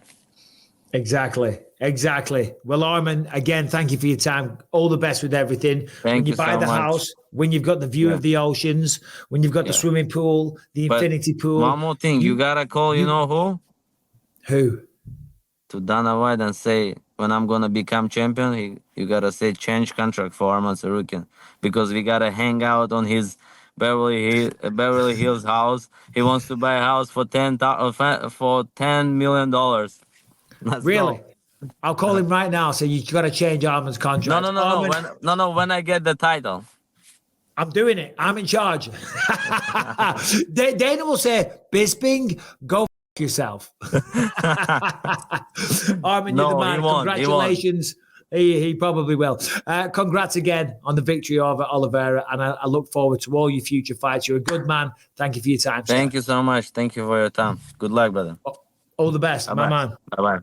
Speaker 4: Exactly. Exactly. Well, Arman, again, thank you for your time. All the best with everything. When
Speaker 5: Thank
Speaker 4: you
Speaker 5: you
Speaker 4: buy
Speaker 5: so
Speaker 4: the
Speaker 5: much.
Speaker 4: house, when you've got the view
Speaker 5: Yeah,
Speaker 4: of the oceans, when you've got the
Speaker 5: yeah.
Speaker 4: swimming pool, the
Speaker 5: But
Speaker 4: infinity pool,
Speaker 5: one more thing, you
Speaker 4: you,
Speaker 5: gotta call. You
Speaker 4: you,
Speaker 5: know who?
Speaker 4: who?
Speaker 5: To Dana White and say when I'm gonna become champion, you gotta say change contract for Arman Tsarukyan because we gotta hang out on his Beverly Hills house. He wants to buy a house for $10 million. Let's
Speaker 4: Really?
Speaker 5: go.
Speaker 4: I'll call him right now. So you got to change Arman's
Speaker 5: No,
Speaker 4: contract.
Speaker 5: no, no, no.
Speaker 4: Arman,
Speaker 5: When I get the title.
Speaker 4: I'm doing it. I'm in charge. Dana will say, Bisping, go yourself. Arman, you're the
Speaker 5: No,
Speaker 4: man.
Speaker 5: he won't.
Speaker 4: Congratulations. He probably will. Congrats again on the victory over Oliveira, and I look forward to all your future fights. You're a good man. Thank you for your time.
Speaker 5: Thank you so much. Thank you for your time. Good luck, brother.
Speaker 4: All the best,
Speaker 5: Bye-bye.
Speaker 4: my man.
Speaker 5: Bye-bye.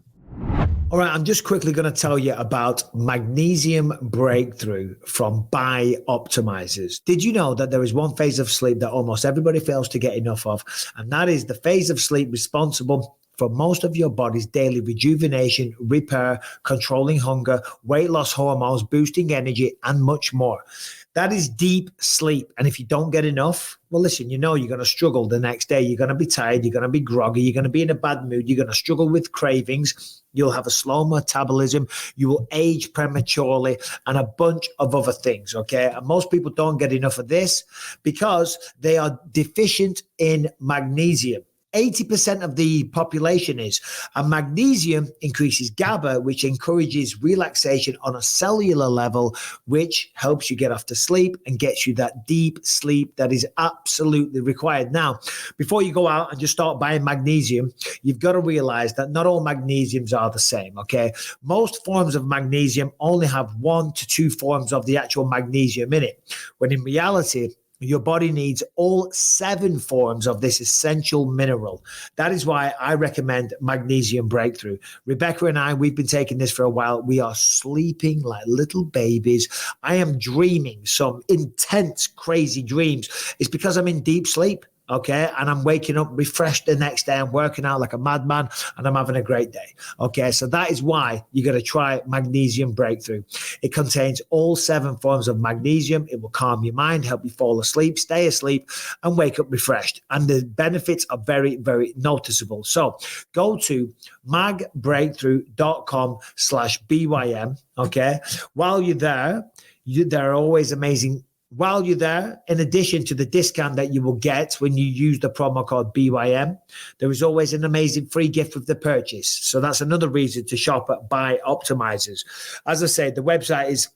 Speaker 4: All right, I'm just quickly going to tell you about Magnesium Breakthrough from Bioptimizers. Did you know that there is one phase of sleep that almost everybody fails to get enough of? And that is the phase of sleep responsible for most of your body's daily rejuvenation, repair, controlling hunger, weight loss hormones, boosting energy, and much more. That is deep sleep. And if you don't get enough, well, listen, you know you're going to struggle the next day. You're going to be tired. You're going to be groggy. You're going to be in a bad mood. You're going to struggle with cravings. You'll have a slow metabolism. You will age prematurely and a bunch of other things, okay? And most people don't get enough of this because they are deficient in magnesium. 80% of the population is. And magnesium increases GABA, which encourages relaxation on a cellular level, which helps you get off to sleep and gets you that deep sleep that is absolutely required. Now, before you go out and just start buying magnesium, you've got to realize that not all magnesiums are the same, okay? Most forms of magnesium only have 1 to 2 forms of the actual magnesium in it, when in reality, your body needs all 7 forms of this essential mineral. That is why I recommend Magnesium Breakthrough. Rebecca and I, we've been taking this for a while. We are sleeping like little babies. I am dreaming some intense, crazy dreams. It's because I'm in deep sleep. Okay. And I'm waking up refreshed the next day. I'm working out like a madman and I'm having a great day. Okay. So that is why you got to try Magnesium Breakthrough. It contains all 7 forms of magnesium. It will calm your mind, help you fall asleep, stay asleep, and wake up refreshed. And the benefits are very, very noticeable. So go to magbreakthrough.com/BYM. Okay. While you're there, there are always amazing. While you're there, in addition to the discount that you will get when you use the promo code BYM, there is always an amazing free gift with the purchase. So that's another reason to shop at Bioptimizers. As I said, the website is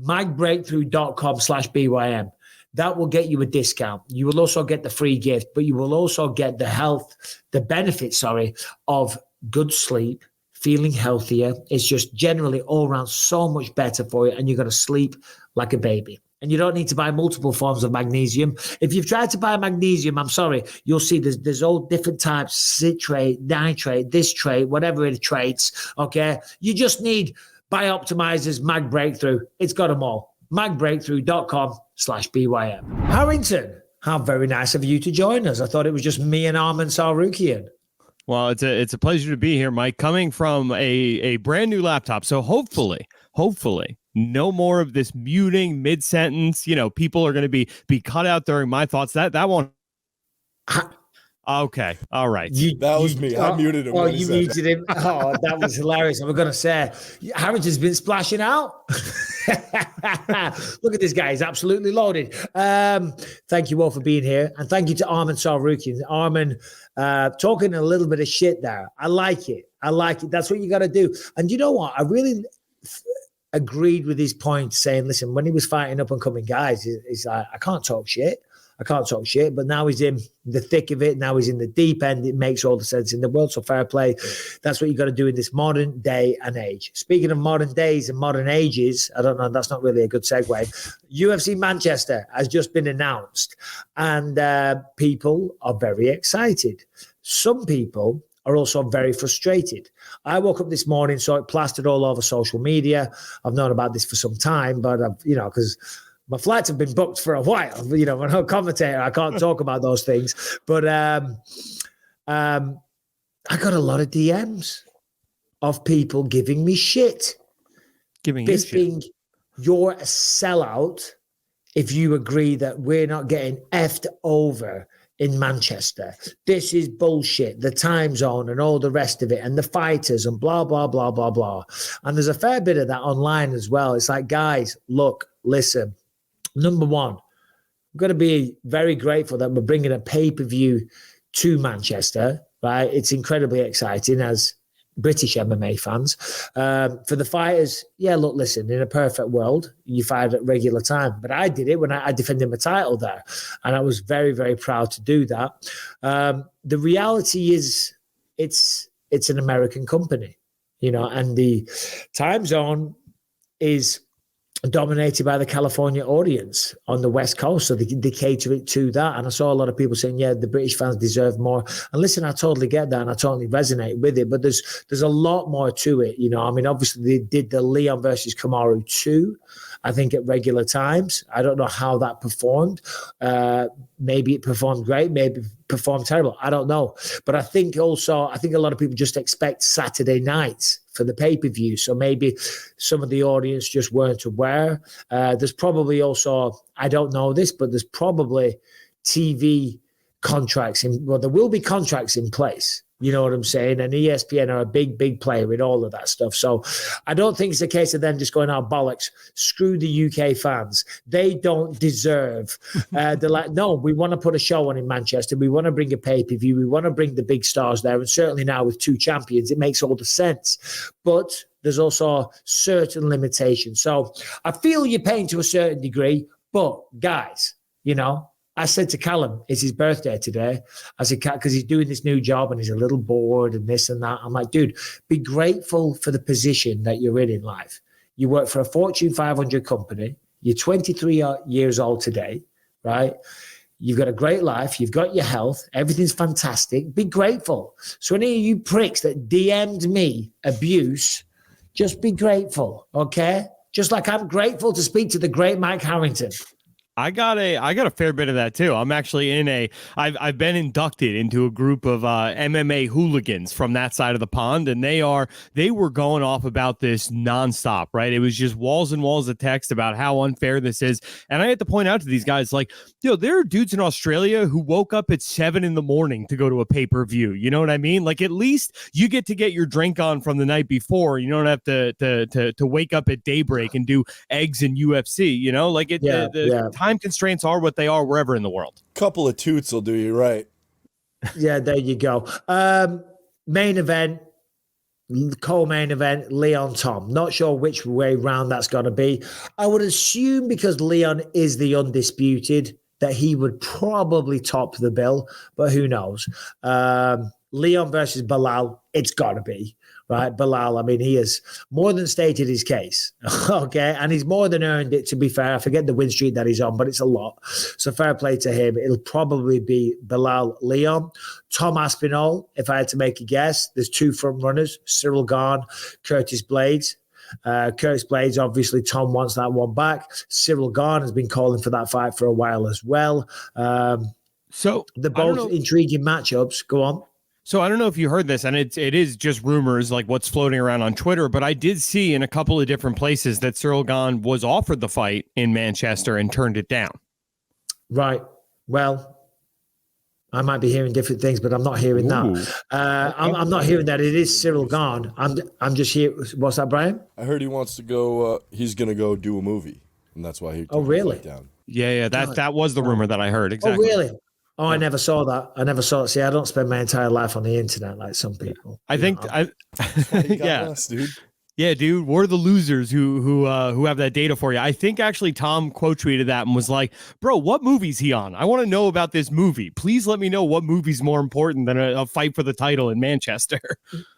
Speaker 4: magbreakthrough.com/BYM. That will get you a discount. You will also get the free gift, but you will also get the benefits, of good sleep, feeling healthier. It's just generally all around so much better for you, and you're going to sleep like a baby. And you don't need to buy multiple forms of magnesium. If you've tried to buy magnesium, I'm sorry, you'll see there's all different types, citrate, nitrate, this trait, whatever it traits, okay? You just need Bioptimizers Mag Breakthrough. It's got them all. magbreakthrough.com/BYM. Harrington, how very nice of you to join us. I thought it was just me and Arman Tsarukyan.
Speaker 3: Well, it's a pleasure to be here, Mike, coming from a brand new laptop. So hopefully, no more of this muting mid-sentence. You know, people are going to be cut out during my thoughts. That won't. Okay. All right.
Speaker 6: That was me. I muted him.
Speaker 4: Oh, you muted him. Oh, that was hilarious. I'm going to say, Harrington's been splashing out. Look at this guy. He's absolutely loaded. Thank you all for being here. And thank you to Arman Tsarukyan. Arman, talking a little bit of shit there. I like it. That's what you got to do. And you know what? I really agreed with his point, saying, listen, when he was fighting up and coming guys, he's like, I can't talk shit, but now he's in the thick of it. Now he's in the deep end. It makes all the sense in the world. So fair play. That's what you got to do in this modern day and age. Speaking of modern days and modern ages, I don't know, that's not really a good segue. UFC Manchester has just been announced, and people are very excited. Some people are also very frustrated. I woke up this morning, saw it plastered all over social media. I've known about this for some time, but because my flights have been booked for a while. I'm a commentator. I can't talk about those things. But I got a lot of DMs of people giving me shit. Bisping, you're a sellout if you agree that we're not getting effed over in Manchester. This is bullshit. The time zone and all the rest of it, and the fighters and blah, blah, blah, blah, blah. And there's a fair bit of that online as well. It's like, guys, look, listen. Number one, I'm going to be very grateful that we're bringing a pay-per-view to Manchester, right? It's incredibly exciting, as British MMA fans. For the fighters, yeah, look, listen, in a perfect world, you fight at regular time. But I did it when I defended my title there. And I was very, very proud to do that. The reality is it's an American company, and the time zone is dominated by the California audience on the West Coast. So they cater it to that. And I saw a lot of people saying, yeah, the British fans deserve more. And listen, I totally get that and I totally resonate with it. But there's a lot more to it. Obviously they did the Leon versus Kamaru 2, I think at regular times. I don't know how that performed. Maybe it performed great. Maybe it performed terrible. I don't know. But I think a lot of people just expect Saturday nights for the pay-per-view. So maybe some of the audience just weren't aware. There's probably also, I don't know this, but there's probably TV contracts. There will be contracts in place. You know what I'm saying? And ESPN are a big, big player in all of that stuff. So I don't think it's a case of them just going, bollocks, screw the UK fans. They don't deserve. They're like, no, we want to put a show on in Manchester. We want to bring a pay-per-view. We want to bring the big stars there. And certainly now with 2 champions, it makes all the sense. But there's also certain limitations. So I feel you're paying to a certain degree. But guys, I said to Callum, it's his birthday today. I said, because he's doing this new job and he's a little bored and this and that. I'm like, dude, be grateful for the position that you're in life. You work for a Fortune 500 company. You're 23 years old today, right? You've got a great life. You've got your health. Everything's fantastic. Be grateful. So any of you pricks that DM'd me abuse, just be grateful, okay? Just like I'm grateful to speak to the great Mike Harrington.
Speaker 3: I got a fair bit of that too. I'm actually I've been inducted into a group of MMA hooligans from that side of the pond, and they were going off about this nonstop, right? It was just walls and walls of text about how unfair this is. And I had to point out to these guys, like, there are dudes in Australia who woke up at 7 a.m. to go to a pay-per-view. You know what I mean? Like, at least you get to get your drink on from the night before. You don't have to wake up at daybreak and do eggs in UFC, like time constraints are what they are wherever in the world.
Speaker 6: Couple of toots will do you right.
Speaker 4: Yeah, there you go. Main event, co-main event, Leon Tom. Not sure which way round that's going to be. I would assume because Leon is the undisputed that he would probably top the bill, but who knows? Leon versus Bilal, it's got to be. Right, Bilal, he has more than stated his case, okay? And he's more than earned it, to be fair. I forget the win streak that he's on, but it's a lot. So fair play to him. It'll probably be Bilal Leon. Tom Aspinall, if I had to make a guess, there's 2 front runners, Cyril Gane, Curtis Blades. Curtis Blades, obviously, Tom wants that one back. Cyril Gane has been calling for that fight for a while as well. So they're both intriguing matchups. Go on.
Speaker 3: So I don't know if you heard this, and it is just rumors like what's floating around on Twitter, but I did see in a couple of different places that Cyril Gane was offered the fight in Manchester and turned it down. Right.
Speaker 4: Well, I might be hearing different things, but I'm not hearing that. I'm not hearing that it is Cyril Gane. I'm just here. What's that, Brian?
Speaker 6: I heard he wants to go. He's going to go do a movie, and that's why he.
Speaker 4: Oh, really?
Speaker 6: Down.
Speaker 3: Yeah. That was the rumor that I heard. Exactly.
Speaker 4: Oh, really? Oh, I never saw that. See, I don't spend my entire life on the internet like some people.
Speaker 6: Dude.
Speaker 3: Yeah, dude, we're the losers who have that data for you. I think actually Tom quote tweeted that and was like, "Bro, what movie's he on? I want to know about this movie. Please let me know what movie's more important than a fight for the title in Manchester."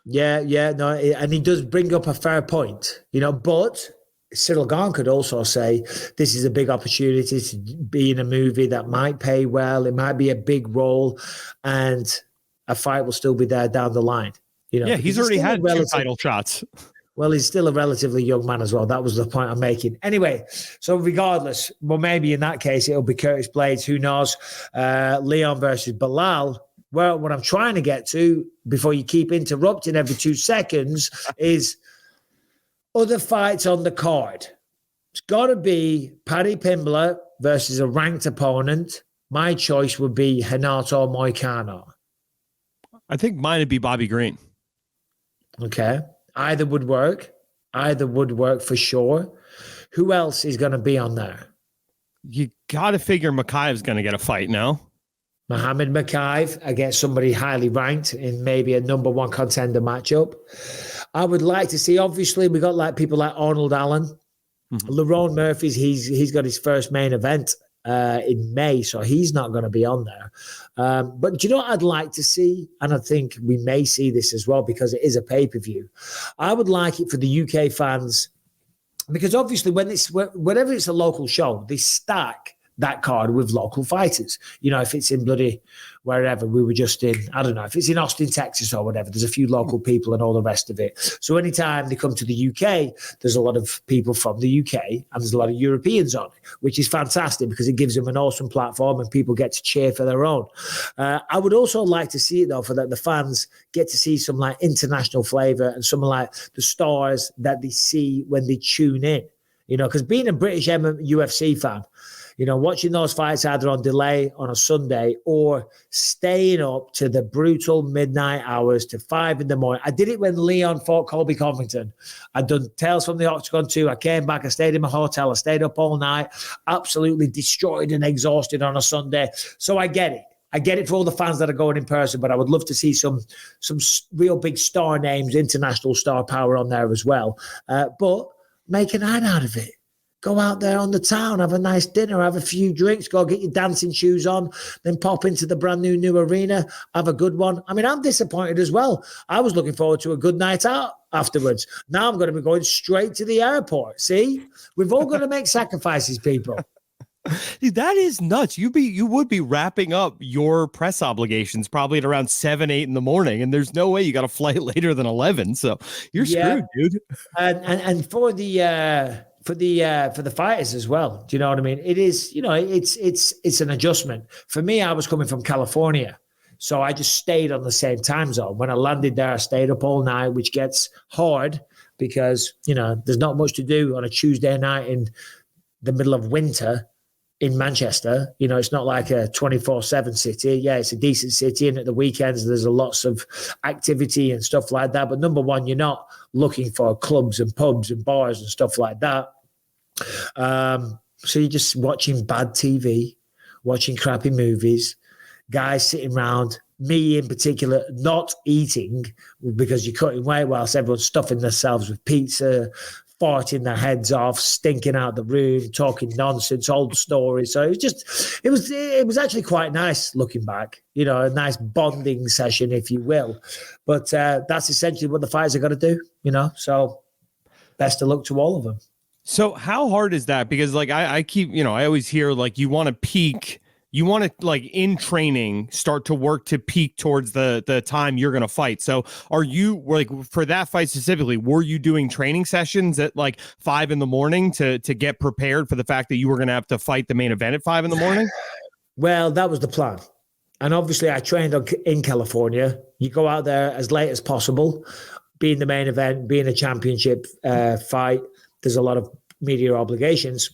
Speaker 4: Yeah, no, and he does bring up a fair point, but Cyril Gane could also say this is a big opportunity to be in a movie that might pay well. It might be a big role, and a fight will still be there down the line.
Speaker 3: Yeah, he's already had 2 title shots.
Speaker 4: Well, he's still a relatively young man as well. That was the point I'm making. Anyway, so regardless, well, maybe in that case it'll be Curtis Blades. Who knows? Leon versus Bilal. Well, what I'm trying to get to before you keep interrupting every 2 seconds is other fights on the card. It's got to be Paddy Pimblett versus a ranked opponent. My choice would be Renato Moicano.
Speaker 3: I think mine would be Bobby Green.
Speaker 4: Okay. Either would work for sure. Who else is going to be on there?
Speaker 3: You got to figure Makayev's going to get a fight now.
Speaker 4: Mohammed Makaev against somebody highly ranked in maybe a number one contender matchup. I would like to see, obviously, we got like people like Arnold Allen, Lerone Murphy's, he's got his first main event in May, so he's not going to be on there. But do you know what I'd like to see? And I think we may see this as well because it is a pay-per-view. I would like it for the UK fans because obviously whenever it's a local show, they stack that card with local fighters. You know, if it's in bloody wherever, we were just in, I don't know, if it's in Austin, Texas or whatever, there's a few local people and all the rest of it. So anytime they come to the UK, there's a lot of people from the UK and there's a lot of Europeans on it, which is fantastic because it gives them an awesome platform and people get to cheer for their own. I would also like to see it though, for that the fans get to see some like international flavor and some like the stars that they see when they tune in, you know, because being a British UFC fan, you know, watching those fights either on delay on a Sunday or staying up to the brutal midnight hours to 5 a.m. I did it when Leon fought Colby Covington. I'd done Tales from the Octagon too. I came back, I stayed in my hotel, I stayed up all night, absolutely destroyed and exhausted on a Sunday. So I get it. I get it for all the fans that are going in person, but I would love to see some real big star names, international star power on there as well. But make a night out of it. Go out there on the town, have a nice dinner, have a few drinks, go get your dancing shoes on, then pop into the brand new arena, have a good one. I mean, I'm disappointed as well. I was looking forward to a good night out afterwards. Now I'm going to be going straight to the airport. See? We've all got to make sacrifices, people.
Speaker 3: Dude, that is nuts. You would be wrapping up your press obligations probably at around 7, 8 in the morning, and there's no way you got a flight later than 11. So you're screwed, dude.
Speaker 4: And for the fighters as well. Do you know what I mean? It is, you know, it's an adjustment. For me, I was coming from California. So I just stayed on the same time zone. When I landed there, I stayed up all night, which gets hard because, you know, there's not much to do on a Tuesday night in the middle of winter in Manchester. You know, it's not like a 24/7 city. Yeah, it's a decent city. And at the weekends, there's lots of activity and stuff like that. But number one, you're not looking for clubs and pubs and bars and stuff like that. So you're just watching bad TV, watching crappy movies, guys sitting around, me in particular, not eating because you're cutting weight whilst everyone's stuffing themselves with pizza, farting their heads off, stinking out the room, talking nonsense, old stories. So it was actually quite nice looking back, you know, a nice bonding session, if you will. But that's essentially what the fighters are going to do, you know, so best of luck to all of them.
Speaker 3: So how hard is that? Because like I keep, you know, I always hear like you want to peak, you want to like in training start to work to peak towards the time you're going to fight. So are you like for that fight specifically, were you doing training sessions at like 5 a.m. to get prepared for the fact that you were going to have to fight the main event at 5 a.m?
Speaker 4: Well, that was the plan. And obviously I trained in California. You go out there as late as possible, being the main event, being a championship fight. There's a lot of media obligations.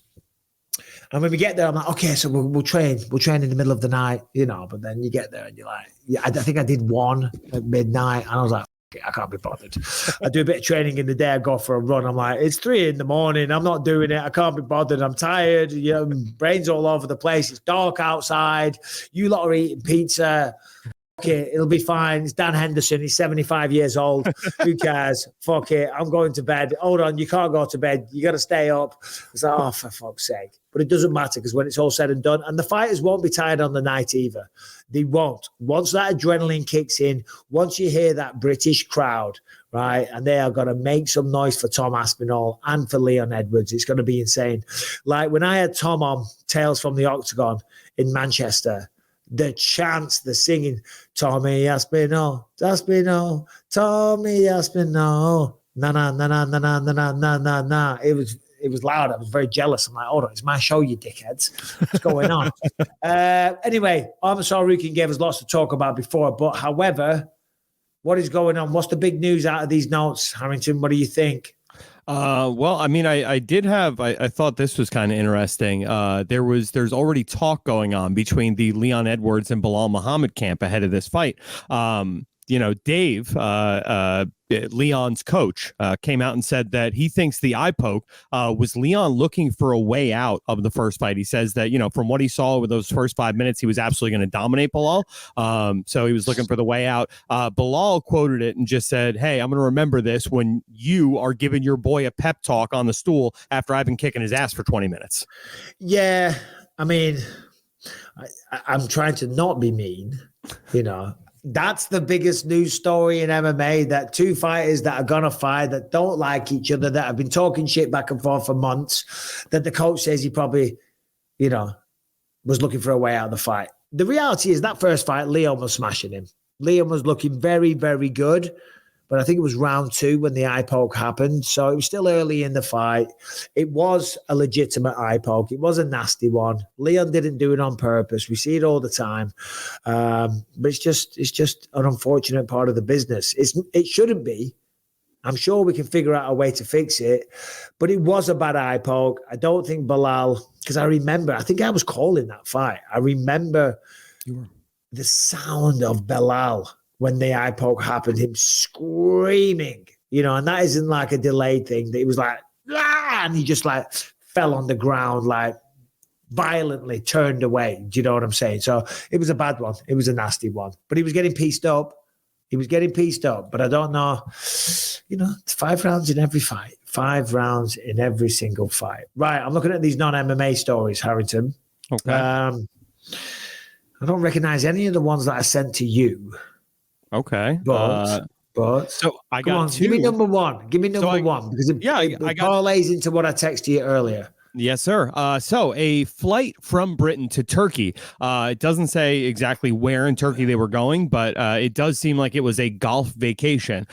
Speaker 4: And when we get there, I'm like, okay, so we'll train. We'll train in the middle of the night, you know, but then you get there and you're like, yeah, I think I did one at midnight. And I was like, I can't be bothered. I do a bit of training in the day. I go for a run. I'm like, it's 3 a.m. I'm not doing it. I can't be bothered. I'm tired. You know, brain's all over the place. It's dark outside. You lot are eating pizza. Okay, it'll be fine. It's Dan Henderson. He's 75 years old. Who cares? Fuck it. I'm going to bed. Hold on. You can't go to bed. You got to stay up. It's like, oh, for fuck's sake. But it doesn't matter because when it's all said and done, and the fighters won't be tired on the night either. They won't. Once that adrenaline kicks in, once you hear that British crowd, right, and they are going to make some noise for Tom Aspinall and for Leon Edwards, it's going to be insane. Like when I had Tom on Tales from the Octagon in Manchester, the chants, the singing, Tommy Aspinall, Aspinall, Tommy Aspinall, na na na na na na na na na na. It was loud. I was very jealous. I'm like, hold on, it's my show, you dickheads. What's going on? Anyway, Arman Tsarukyan gave us lots to talk about before, but however, what is going on? What's the big news out of these notes, Harrington? What do you think?
Speaker 3: Well, I mean, I thought this was kind of interesting. There's already talk going on between the Leon Edwards and Bilal Muhammad camp ahead of this fight. Dave, Leon's coach, came out and said that he thinks the eye poke was Leon looking for a way out of the first fight. He says that, from what he saw with those first 5 minutes, he was absolutely going to dominate Bilal. So he was looking for the way out. Bilal quoted it and just said, "Hey, I'm going to remember this when you are giving your boy a pep talk on the stool after I've been kicking his ass for 20 minutes.
Speaker 4: Yeah. I mean, I'm trying to not be mean, That's the biggest news story in MMA, that two fighters that are going to fight, that don't like each other, that have been talking shit back and forth for months, that the coach says he probably, was looking for a way out of the fight. The reality is that first fight, Leon was smashing him. Leon was looking very, very good. But I think it was round 2 when the eye poke happened. So it was still early in the fight. It was a legitimate eye poke. It was a nasty one. Leon didn't do it on purpose. We see it all the time. But it's just an unfortunate part of the business. It shouldn't be. I'm sure we can figure out a way to fix it. But it was a bad eye poke. I don't think Bilal, because I think I was calling that fight. I remember the sound of Bilal when the eye poke happened, him screaming, and that isn't like a delayed thing. It was like, ah, and he just like fell on the ground, like violently turned away. Do you know what I'm saying? So it was a bad one. It was a nasty one, but he was getting pieced up. But I don't know, it's 5 rounds in every fight, 5 rounds in every single fight. Right. I'm looking at these non-MMA stories, Harrington.
Speaker 3: Okay.
Speaker 4: I don't recognize any of the ones that I sent to you.
Speaker 3: Okay.
Speaker 4: But
Speaker 3: so I got
Speaker 4: on,
Speaker 3: 2.
Speaker 4: Give me number one. Because it parlays into what I texted you earlier.
Speaker 3: Yes, sir. So a flight from Britain to Turkey. It doesn't say exactly where in Turkey they were going, but it does seem like it was a golf vacation.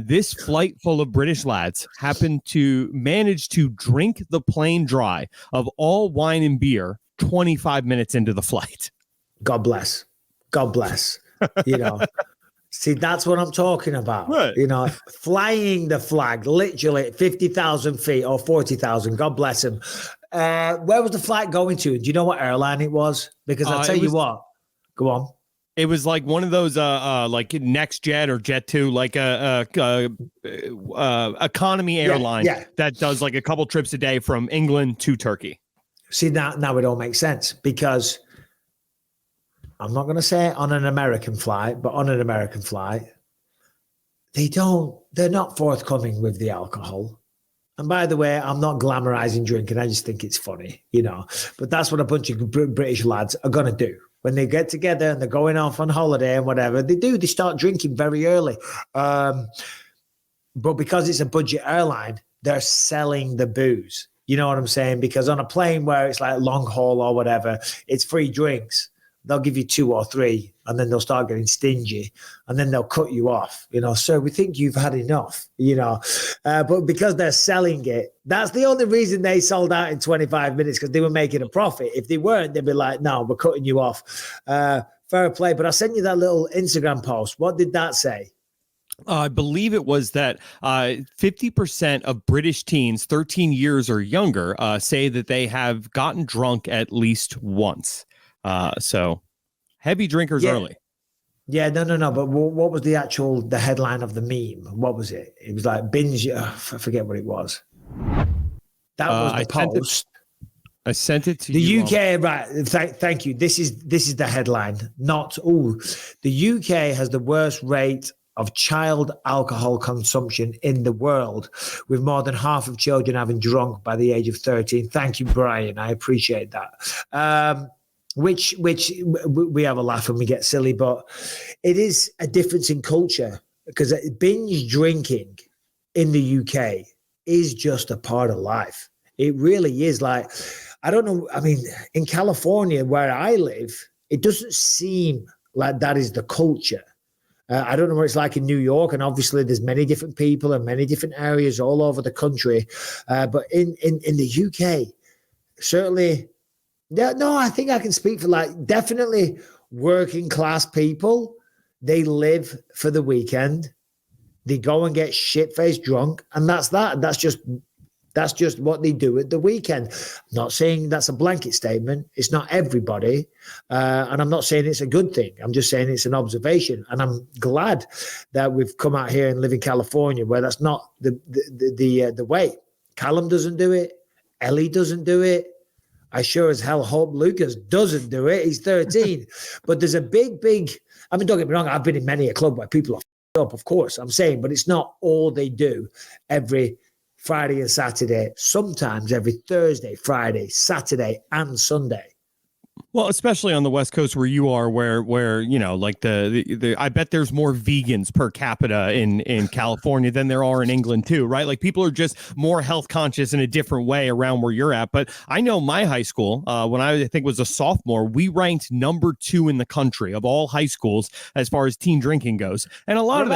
Speaker 3: This flight full of British lads happened to manage to drink the plane dry of all wine and beer 25 minutes into the flight.
Speaker 4: God bless. See, that's what I'm talking about.
Speaker 3: Right.
Speaker 4: Flying the flag, literally 50,000 feet or 40,000. God bless him. Where was the flight going to? Do you know what airline it was? Because I'll tell you what. Go on.
Speaker 3: It was like one of those, like NextJet or Jet2, like a economy airline that does like a couple trips a day from England to Turkey.
Speaker 4: See, now it all makes sense, because I'm not going to say on an American flight, but on an American flight, they're not forthcoming with the alcohol. And by the way, I'm not glamorizing drinking. I just think it's funny, but that's what a bunch of British lads are going to do. When they get together and they're going off on holiday and whatever, they start drinking very early. But because it's a budget airline, they're selling the booze. You know what I'm saying? Because on a plane where it's like long haul or whatever, it's free drinks. They'll give you 2 or 3, and then they'll start getting stingy, and then they'll cut you off. Sir, we think you've had enough, but because they're selling it, that's the only reason they sold out in 25 minutes, because they were making a profit. If they weren't, they'd be like, no, we're cutting you off. Fair play. But I sent you that little Instagram post. What did that say?
Speaker 3: I believe it was that 50% of British teens 13 years or younger say that they have gotten drunk at least once. So heavy drinkers early.
Speaker 4: Yeah, no. But what was the headline of the meme? What was it? It was like binge. I forget what it was. That was the post.
Speaker 3: I sent it to
Speaker 4: the
Speaker 3: you.
Speaker 4: The UK, right? Thank you. This is the headline. The UK has the worst rate of child alcohol consumption in the world, with more than half of children having drunk by the age of 13. Thank you, Brian. I appreciate that. Which we have a laugh and we get silly, but it is a difference in culture, because binge drinking in the UK is just a part of life. It really is. Like, I don't know. I mean, in California, where I live, it doesn't seem like that is the culture. I don't know what it's like in New York, and obviously there's many different people and many different areas all over the country. But in the UK, certainly. Yeah, no, I think I can speak for definitely working class people. They live for the weekend. They go and get shit-faced drunk, and that's that. That's That's just what they do at the weekend. I'm not saying that's a blanket statement. It's not everybody. And I'm not saying it's a good thing. I'm just saying it's an observation. And I'm glad that we've come out here and live in California where that's not the way. Callum doesn't do it. Ellie doesn't do it. I sure as hell hope Lucas doesn't do it. He's 13. But there's a big, I mean, don't get me wrong. I've been in many a club where people are up, of course, I'm saying, but it's not all they do every Friday and Saturday, sometimes every Thursday, Friday, Saturday, and Sunday.
Speaker 3: Well, especially on the West Coast where you are, where you know, like the I bet there's more vegans per capita in California than there are in England too, right? Like people are just more health conscious in a different way around where you're at. But I know my high school, when I think was a sophomore, we ranked number 2 in the country of all high schools as far as teen drinking goes, and a lot of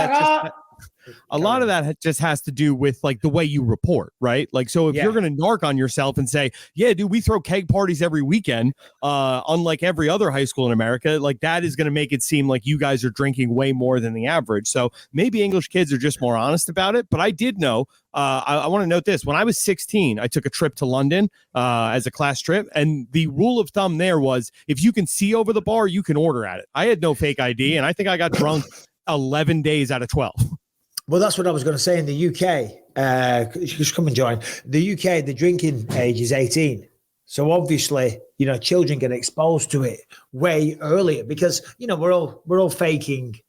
Speaker 3: that just has to do with like the way you report, right? Like, so if you're going to narc on yourself and say, yeah, dude, we throw keg parties every weekend, unlike every other high school in America, like that is going to make it seem like you guys are drinking way more than the average. So maybe English kids are just more honest about it. But I did know, I want to note this. When I was 16, I took a trip to London as a class trip. And the rule of thumb there was if you can see over the bar, you can order at it. I had no fake ID. And I think I got drunk 11 days out of 12.
Speaker 4: Well, that's what I was going to say in the UK. Just come and join. The UK, the drinking age is 18. So obviously, you know, children get exposed to it way earlier because, you know, we're all faking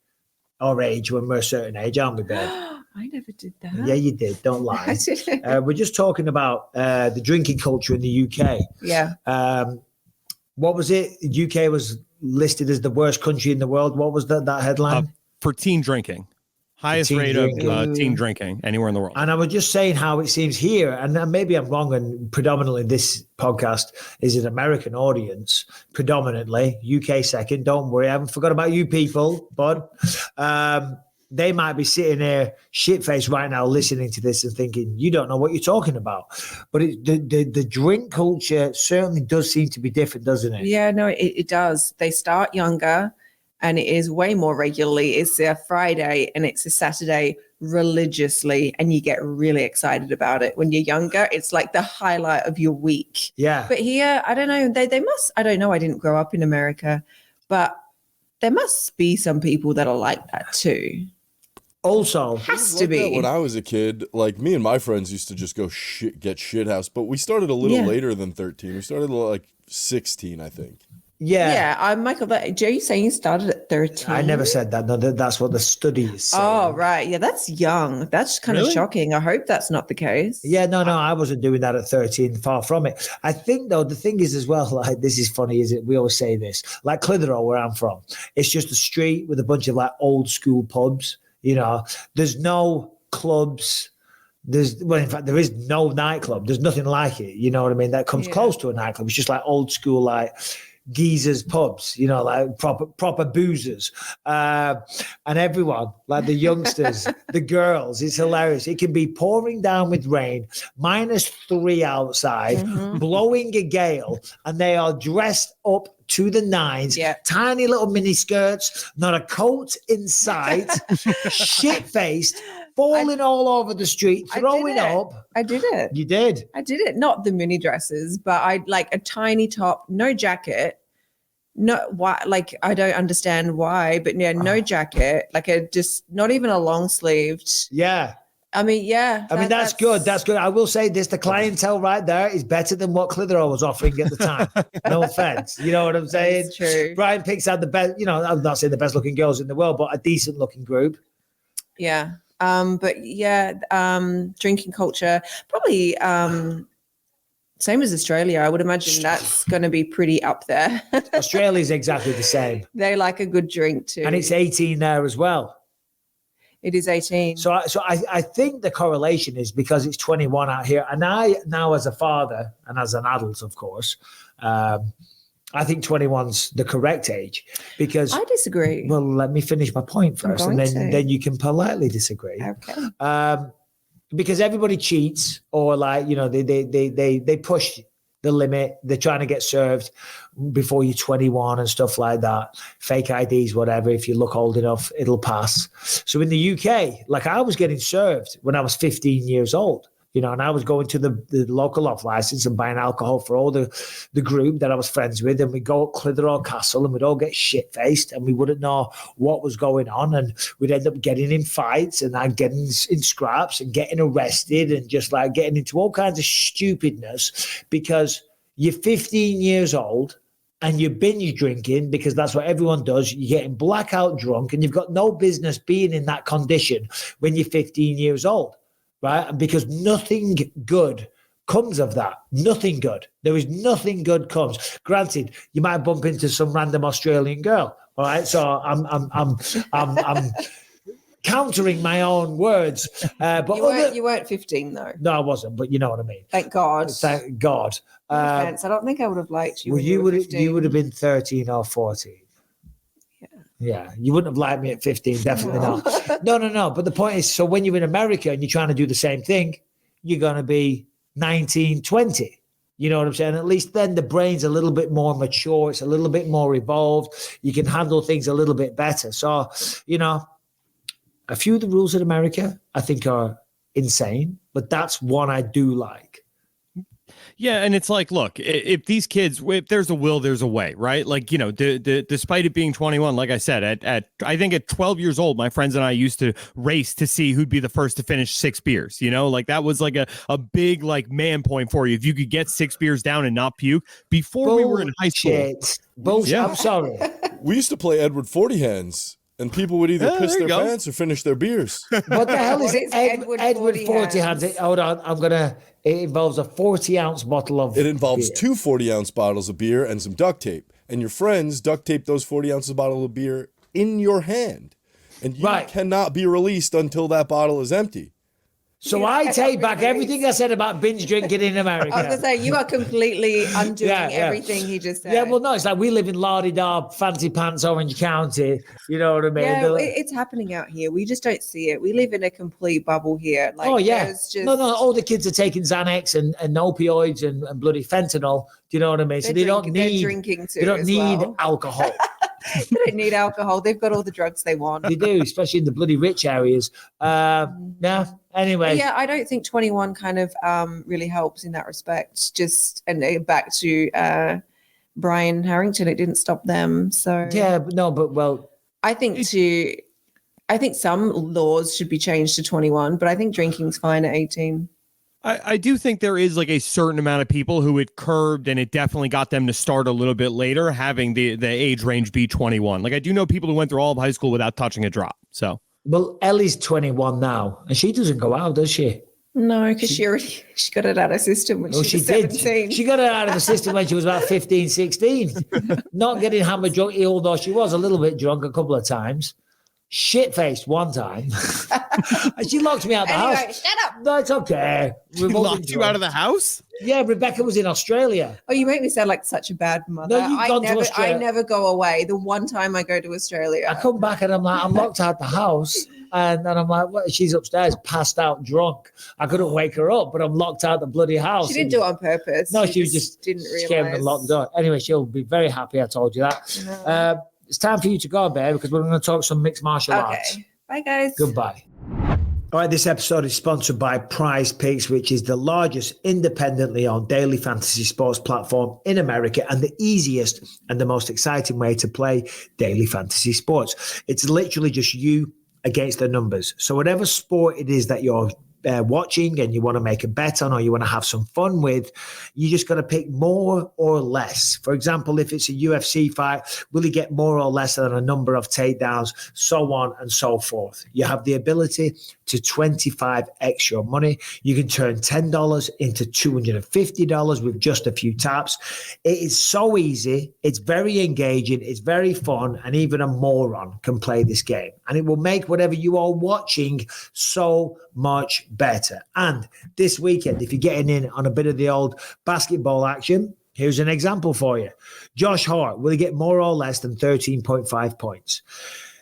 Speaker 4: our age when we're a certain age, aren't we, babe?
Speaker 7: I never did that.
Speaker 4: Yeah, you did. Don't lie.
Speaker 7: I didn't.
Speaker 4: We're just talking about the drinking culture in the UK.
Speaker 7: Yeah.
Speaker 4: What was it? UK was listed as the worst country in the world. What was that headline?
Speaker 3: For teen drinking. Highest rate of teen drinking anywhere in the world.
Speaker 4: And I was just saying how it seems here, and maybe I'm wrong, and predominantly this podcast is an American audience, predominantly, UK second. Don't worry, I haven't forgot about you people, but they might be sitting there shit-faced right now listening to this and thinking, you don't know what you're talking about. But the drink culture certainly does seem to be different, doesn't it?
Speaker 7: Yeah, no, it does. They start younger. And it is way more regularly. It's a Friday and it's a Saturday religiously, and you get really excited about it. When you're younger, it's like the highlight of your week.
Speaker 4: Yeah.
Speaker 7: But here, I don't know, they must, I don't know, I didn't grow up in America, but there must be some people that are like that too.
Speaker 4: Also,
Speaker 7: Has to
Speaker 6: Like that
Speaker 7: be.
Speaker 6: when I was a kid, like me and my friends used to just go get shit house, but we started a little later than 13. We started like 16, I think.
Speaker 4: yeah.
Speaker 7: Michael, are you saying you started at 13?
Speaker 4: I never said that. No, that's what the study is saying.
Speaker 7: Oh, right. Yeah, that's young. That's kind of shocking. I hope that's not the case.
Speaker 4: Yeah, no, I wasn't doing that at 13, far from it. I think, though, the thing is as well, like, this is funny, is it? We always say this, like Clitheroe, where I'm from, it's just a street with a bunch of like old school pubs, you know, there's no clubs. Well, in fact, there is no nightclub. There's nothing like it. You know what I mean? That comes close to a nightclub. It's just like old school, like geezers pubs, you know, like proper boozers, and everyone, like the youngsters, the girls, it's hilarious. It can be pouring down with rain, -3 outside, blowing a gale, and they are dressed up to the nines, tiny little mini skirts, not a coat in sight, shit-faced, falling all over the street, throwing up.
Speaker 7: I did it.
Speaker 4: You did?
Speaker 7: I did it. Not the mini dresses, but I like a tiny top, no jacket. No, why? Like, I don't understand why, but yeah, no jacket, like just not even a long sleeved.
Speaker 4: Yeah.
Speaker 7: I mean, yeah.
Speaker 4: I mean, that's good. That's good. I will say this, the clientele right there is better than what Clitheroe was offering at the time. No offense. You know what I'm saying?
Speaker 7: That's true.
Speaker 4: Brian picks out the best, you know, I'm not saying the best looking girls in the world, but a decent looking group.
Speaker 7: Yeah. But yeah, drinking culture, probably same as Australia. I would imagine that's going to be pretty up there.
Speaker 4: Australia is exactly the same.
Speaker 7: They like a good drink too.
Speaker 4: And it's 18 there as well.
Speaker 7: It is 18.
Speaker 4: So I think the correlation is because it's 21 out here. And I now, as a father and as an adult, of course, I think 21's the correct age because
Speaker 7: I disagree.
Speaker 4: Well, let me finish my point first, and then you can politely disagree.
Speaker 7: Okay.
Speaker 4: Because everybody cheats, or like, you know, they push the limit. They're trying to get served before you're 21 and stuff like that. Fake IDs, whatever. If you look old enough, it'll pass. So in the UK, like I was getting served when I was 15 years old. and I was going to the local off license and buying alcohol for all the group that I was friends with, and we'd go up Clitheroe Castle and we'd all get shit-faced and we wouldn't know what was going on, and we'd end up getting in fights and I'd get in scraps and getting arrested and just like getting into all kinds of stupidness because you're 15 years old and you're binge drinking because that's what everyone does. You're getting blackout drunk and you've got no business being in that condition when you're 15 years old, right? And because nothing good comes of that. Nothing good. There is nothing good comes. Granted, you might bump into some random Australian girl, all right? So I'm countering my own words. But
Speaker 7: you weren't 15 though.
Speaker 4: No, I wasn't, but you know what I mean.
Speaker 7: Thank God.
Speaker 4: Thank God.
Speaker 7: No offense. I don't think I would have liked you.
Speaker 4: Well,
Speaker 7: when you
Speaker 4: would have been 13 or 14. Yeah, you wouldn't have liked me at 15, definitely not. No. But the point is, so when you're in America and you're trying to do the same thing, you're going to be 19, 20. You know what I'm saying? At least then the brain's a little bit more mature. It's a little bit more evolved. You can handle things a little bit better. So, a few of the rules in America I think are insane, but that's one I do like.
Speaker 3: Yeah, and it's like, look, if these kids, if there's a will, there's a way, right? Like, despite it being 21, like I said, I think at 12 years old, my friends and I used to race to see who'd be the first to finish 6 beers, like that was like a big like man point for you. If you could get 6 beers down and not puke before we were in high school.
Speaker 4: Bullshit. Yeah. I'm sorry.
Speaker 6: We used to play Edward 40 hands. And people would either piss their pants or finish their beers.
Speaker 4: What the hell is Edward 40 hands? Hold on, it involves a 40-ounce bottle of
Speaker 6: It involves
Speaker 4: beer.
Speaker 6: 2 40-ounce bottles of beer and some duct tape. And your friends duct tape those 40 ounces of bottle of beer in your hand. And you cannot be released until that bottle is empty.
Speaker 4: So I take back everything I said about binge drinking in America.
Speaker 7: I was going to say, you are completely undoing everything he just said.
Speaker 4: Yeah, well, no, it's like we live in la-di-da, fancy pants, Orange County. You know what I mean?
Speaker 7: Yeah, it's happening out here. We just don't see it. We live in a complete bubble here. Like,
Speaker 4: No, all the kids are taking Xanax and opioids and bloody fentanyl. Do you know what I mean? So they don't need
Speaker 7: drinking too.
Speaker 4: They don't need alcohol.
Speaker 7: They don't need alcohol. They've got all the drugs they want.
Speaker 4: They do, especially in the bloody rich areas. Anyway.
Speaker 7: Yeah, I don't think 21 kind of really helps in that respect. And back to Brian Harrington, it didn't stop them. So I think some laws should be changed to 21, but I think drinking's fine at 18.
Speaker 3: I do think there is like a certain amount of people who it curbed, and it definitely got them to start a little bit later, having the age range be 21. Like I do know people who went through all of high school without touching a drop. So,
Speaker 4: well, Ellie's 21 now, and she doesn't go out, does she?
Speaker 7: No, because she got it out of her system when she was 17.
Speaker 4: She got it out of the system when she was about 15, 16. Not getting hammered drunk, although she was a little bit drunk a couple of times. Shit-faced one time. She locked me out of the house.
Speaker 7: Shut up.
Speaker 4: No, it's okay.
Speaker 3: She locked you out of the house?
Speaker 4: Yeah, Rebecca was in Australia.
Speaker 7: Oh, you make me sound like such a bad mother.
Speaker 4: No, you've gone to Australia.
Speaker 7: I never go away. The one time I go to Australia.
Speaker 4: I come back and I'm like, I'm locked out the house. And I'm like, what? She's upstairs, passed out, drunk. I couldn't wake her up, but I'm locked out the bloody house.
Speaker 7: She didn't do it on purpose.
Speaker 4: No, she just
Speaker 7: didn't realize.
Speaker 4: Came and locked the door. Anyway, she'll be very happy I told you that. No. It's time for you to go, babe, because we're going to talk some mixed martial arts.
Speaker 7: Bye, guys.
Speaker 4: Goodbye. All right, this episode is sponsored by Prize Picks, which is the largest independently owned daily fantasy sports platform in America and the easiest and the most exciting way to play daily fantasy sports. It's literally just you against the numbers. So whatever sport it is that you're watching and you want to make a bet on or you want to have some fun with, you just got to pick more or less. For example, if it's a UFC fight, will he get more or less than a number of takedowns, so on and so forth. You have the ability to 25x your money. You can turn $10 into $250 with just a few taps. It is so easy. It's very engaging. It's very fun. And even a moron can play this game. And it will make whatever you are watching so much better. And this weekend, if you're getting in on a bit of the old basketball action, here's an example for you. Josh Hart, will he get more or less than 13.5 points?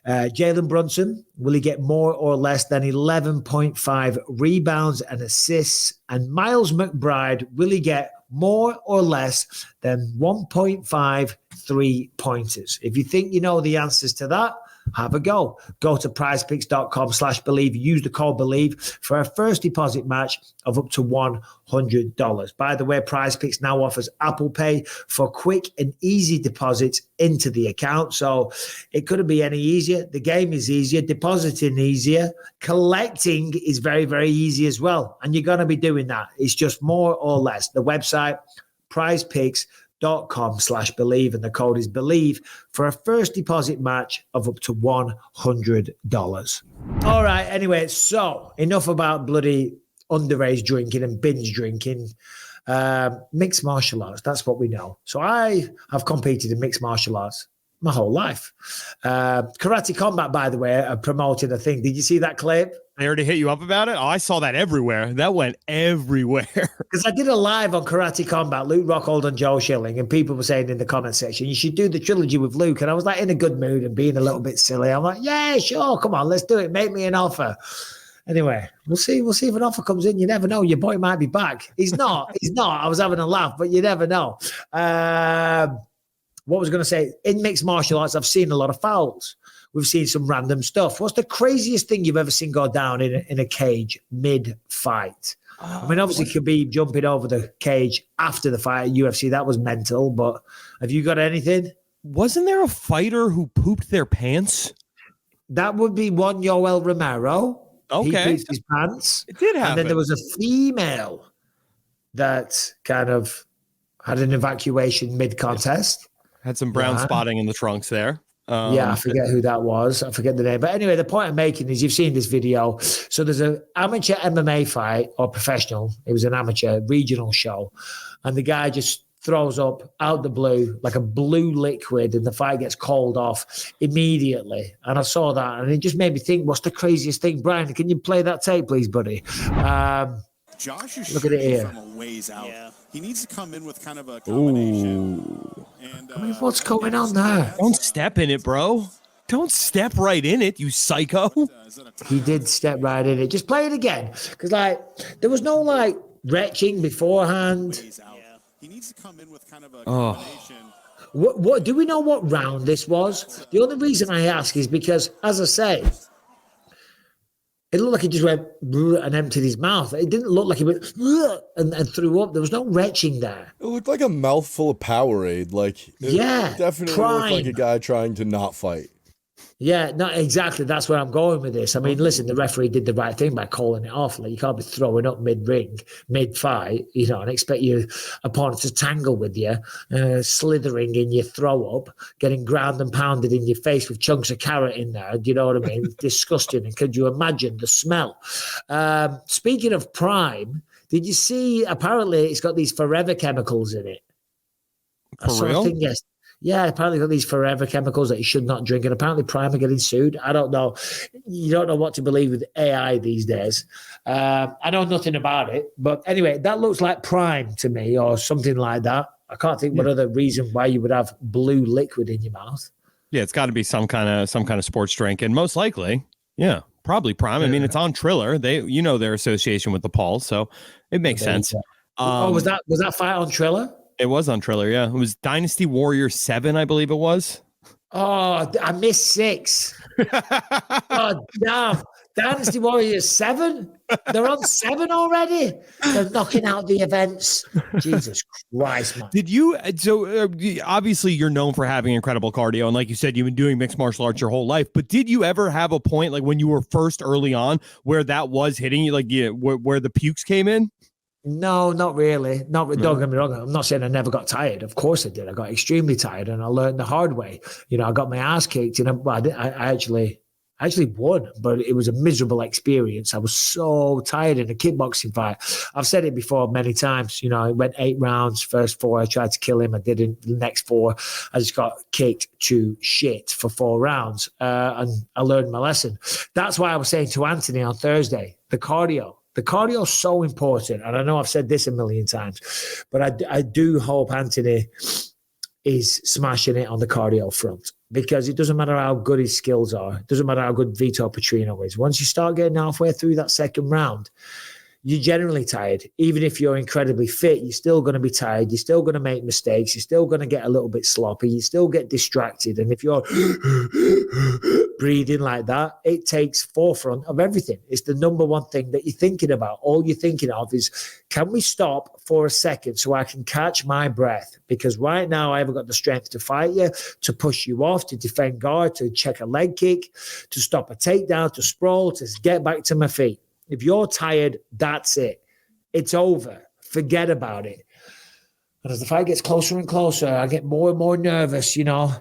Speaker 4: Jalen Brunson, will he get more or less than 11.5 rebounds and assists? And Miles McBride, will he get more or less than 1.5 3-pointers? If you think you know the answers to that, have a go. Go to prizepicks.com/believe. Use the code BELIEVE for a first deposit match of up to $100. By the way, PrizePicks now offers Apple Pay for quick and easy deposits into the account. So it couldn't be any easier. The game is easier, depositing easier, collecting is very, very easy as well. And you're going to be doing that. It's just more or less. The website, prizepicks.com/believe, and the code is BELIEVE for a first deposit match of up to $100. All right. Anyway, so enough about bloody underage drinking and binge drinking. Mixed martial arts, that's what we know. So I have competed in mixed martial arts my whole life. Karate Combat, by the way, are promoting a thing. Did you see that clip?
Speaker 3: They already hit you up about it? Oh, I saw that everywhere. That went everywhere.
Speaker 4: Because I did a live on Karate Combat, Luke Rockhold and Joe Schilling, and people were saying in the comment section, you should do the trilogy with Luke. And I was like in a good mood and being a little bit silly. I'm like, yeah, sure, come on, let's do it. Make me an offer. Anyway, we'll see if an offer comes in. You never know. Your boy might be back. He's not. I was having a laugh, but you never know. What was I going to say? In mixed martial arts, I've seen a lot of fouls. We've seen some random stuff. What's the craziest thing you've ever seen go down in a cage mid-fight? I mean, obviously, Khabib jumping over the cage after the fight at UFC, that was mental. But have you got anything?
Speaker 3: Wasn't there a fighter who pooped their pants?
Speaker 4: That would be one Yoel Romero.
Speaker 3: Okay.
Speaker 4: He pooped his pants.
Speaker 3: It did happen.
Speaker 4: And then there was a female that kind of had an evacuation mid-contest.
Speaker 3: Had some brown spotting in the trunks there.
Speaker 4: I forget who that was. I forget the name. But anyway, the point I'm making is you've seen this video. So there's an amateur MMA fight, or professional. It was an amateur regional show. And the guy just throws up out the blue, like a blue liquid, and the fight gets called off immediately. And I saw that, and it just made me think, what's the craziest thing? Brian, can you play that tape, please, buddy?
Speaker 8: Josh is
Speaker 4: look at it here.
Speaker 8: from a ways out. Yeah. He needs to come in with kind of a combination. And,
Speaker 4: I mean, what's going on there?
Speaker 3: Don't step in it, bro. Don't step right in it, you psycho.
Speaker 4: He did step right in it. Just play it again. Because, there was no, retching beforehand.
Speaker 8: He needs to come in with kind of a combination.
Speaker 4: What do we know what round this was? The only reason I ask is because, as I say, it looked like he just went and emptied his mouth. It didn't look like he went and threw up. There was no retching there.
Speaker 6: It looked like a mouthful of Powerade. It definitely looked like a guy trying to not fight.
Speaker 4: Yeah, no, exactly. That's where I'm going with this. I mean, listen, the referee did the right thing by calling it off. You can't be throwing up mid-ring, mid-fight, and expect your opponent to tangle with you, slithering in your throw-up, getting ground and pounded in your face with chunks of carrot in there. Do you know what I mean? Disgusting. And could you imagine the smell? Speaking of Prime, did you see, apparently it's got these forever chemicals in it.
Speaker 3: For real?
Speaker 4: Yes. Yeah, apparently got these forever chemicals that you should not drink, and apparently Prime are getting sued. I don't know. You don't know what to believe with AI these days. I know nothing about it, but anyway, that looks like Prime to me, or something like that. I can't think what other reason why you would have blue liquid in your mouth.
Speaker 3: Yeah, it's got to be some kind of sports drink, and most likely, probably Prime. I mean, it's on Triller. They, their association with the Pauls, so it makes sense.
Speaker 4: Was that fight on Triller?
Speaker 3: It was on Triller, yeah. It was Dynasty Warrior 7, I believe it was.
Speaker 4: Oh, I missed 6. God damn. Dynasty Warrior 7? They're on 7 already? They're knocking out the events. Jesus Christ, man.
Speaker 3: Did you, obviously you're known for having incredible cardio, and like you said, you've been doing mixed martial arts your whole life, but did you ever have a point, when you were first early on, where that was hitting you, where the pukes ccame in?
Speaker 4: No, not really. Don't get me wrong. I'm not saying I never got tired. Of course I did. I got extremely tired, and I learned the hard way. I got my ass kicked, I actually won, but it was a miserable experience. I was so tired in a kickboxing fight. I've said it before many times. It went 8 rounds. First 4, I tried to kill him. I didn't. The next 4, I just got kicked to shit for 4 rounds, and I learned my lesson. That's why I was saying to Anthony on Thursday, the cardio. The cardio is so important, and I know I've said this a million times, but I do hope Anthony is smashing it on the cardio front, because it doesn't matter how good his skills are. It doesn't matter how good Vito Petrino is. Once you start getting halfway through that second round, you're generally tired. Even if you're incredibly fit, you're still going to be tired. You're still going to make mistakes. You're still going to get a little bit sloppy. You still get distracted. And if you're breathing like that, it takes forefront of everything. It's the number one thing that you're thinking about. All you're thinking of is, can we stop for a second so I can catch my breath? Because right now I haven't got the strength to fight you, to push you off, to defend guard, to check a leg kick, to stop a takedown, to sprawl, to get back to my feet. If you're tired, that's it. It's over. Forget about it. And as the fight gets closer and closer, I get more and more nervous, you know.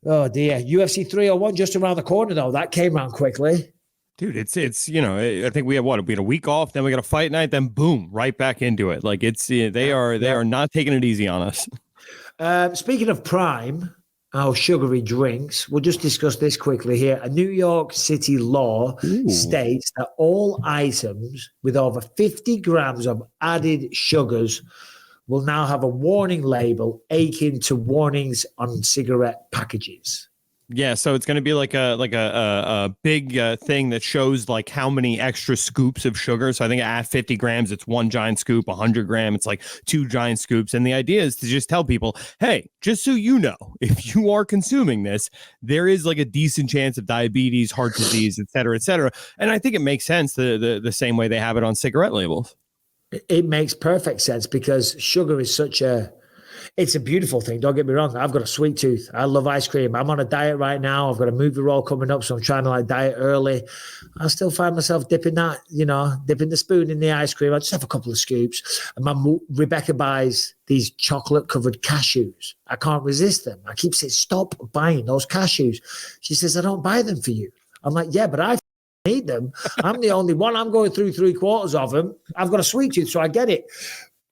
Speaker 4: Oh, dear. UFC 301 just around the corner, though. That came around quickly.
Speaker 3: Dude, it's you know, I think we had a week off, then we got a fight night, then boom, right back into it. Like they are not taking it easy on us.
Speaker 4: Speaking of Prime, our sugary drinks, we'll just discuss this quickly here. A New York City law states that all items with over 50 grams of added sugars will now have a warning label akin to warnings on cigarette packages.
Speaker 3: Yeah, so it's going to be like a big thing that shows like how many extra scoops of sugar. So I think at 50 grams, it's 1 giant scoop. 100 grams, it's like 2 giant scoops. And the idea is to just tell people, hey, just so you know, if you are consuming this, there is like a decent chance of diabetes, heart disease, et cetera, et cetera. And I think it makes sense the same way they have it on cigarette labels.
Speaker 4: It makes perfect sense because sugar is it's a beautiful thing. Don't get me wrong. I've got a sweet tooth. I love ice cream. I'm on a diet right now. I've got a movie role coming up, so I'm trying to like diet early. I still find myself dipping the spoon in the ice cream. I just have a couple of scoops. And Rebecca buys these chocolate covered cashews. I can't resist them. I keep saying, stop buying those cashews. She says, I don't buy them for you. I'm like, yeah, but I need them. I'm the only one. I'm going through 3/4 of them. I've got a sweet tooth, so I get it.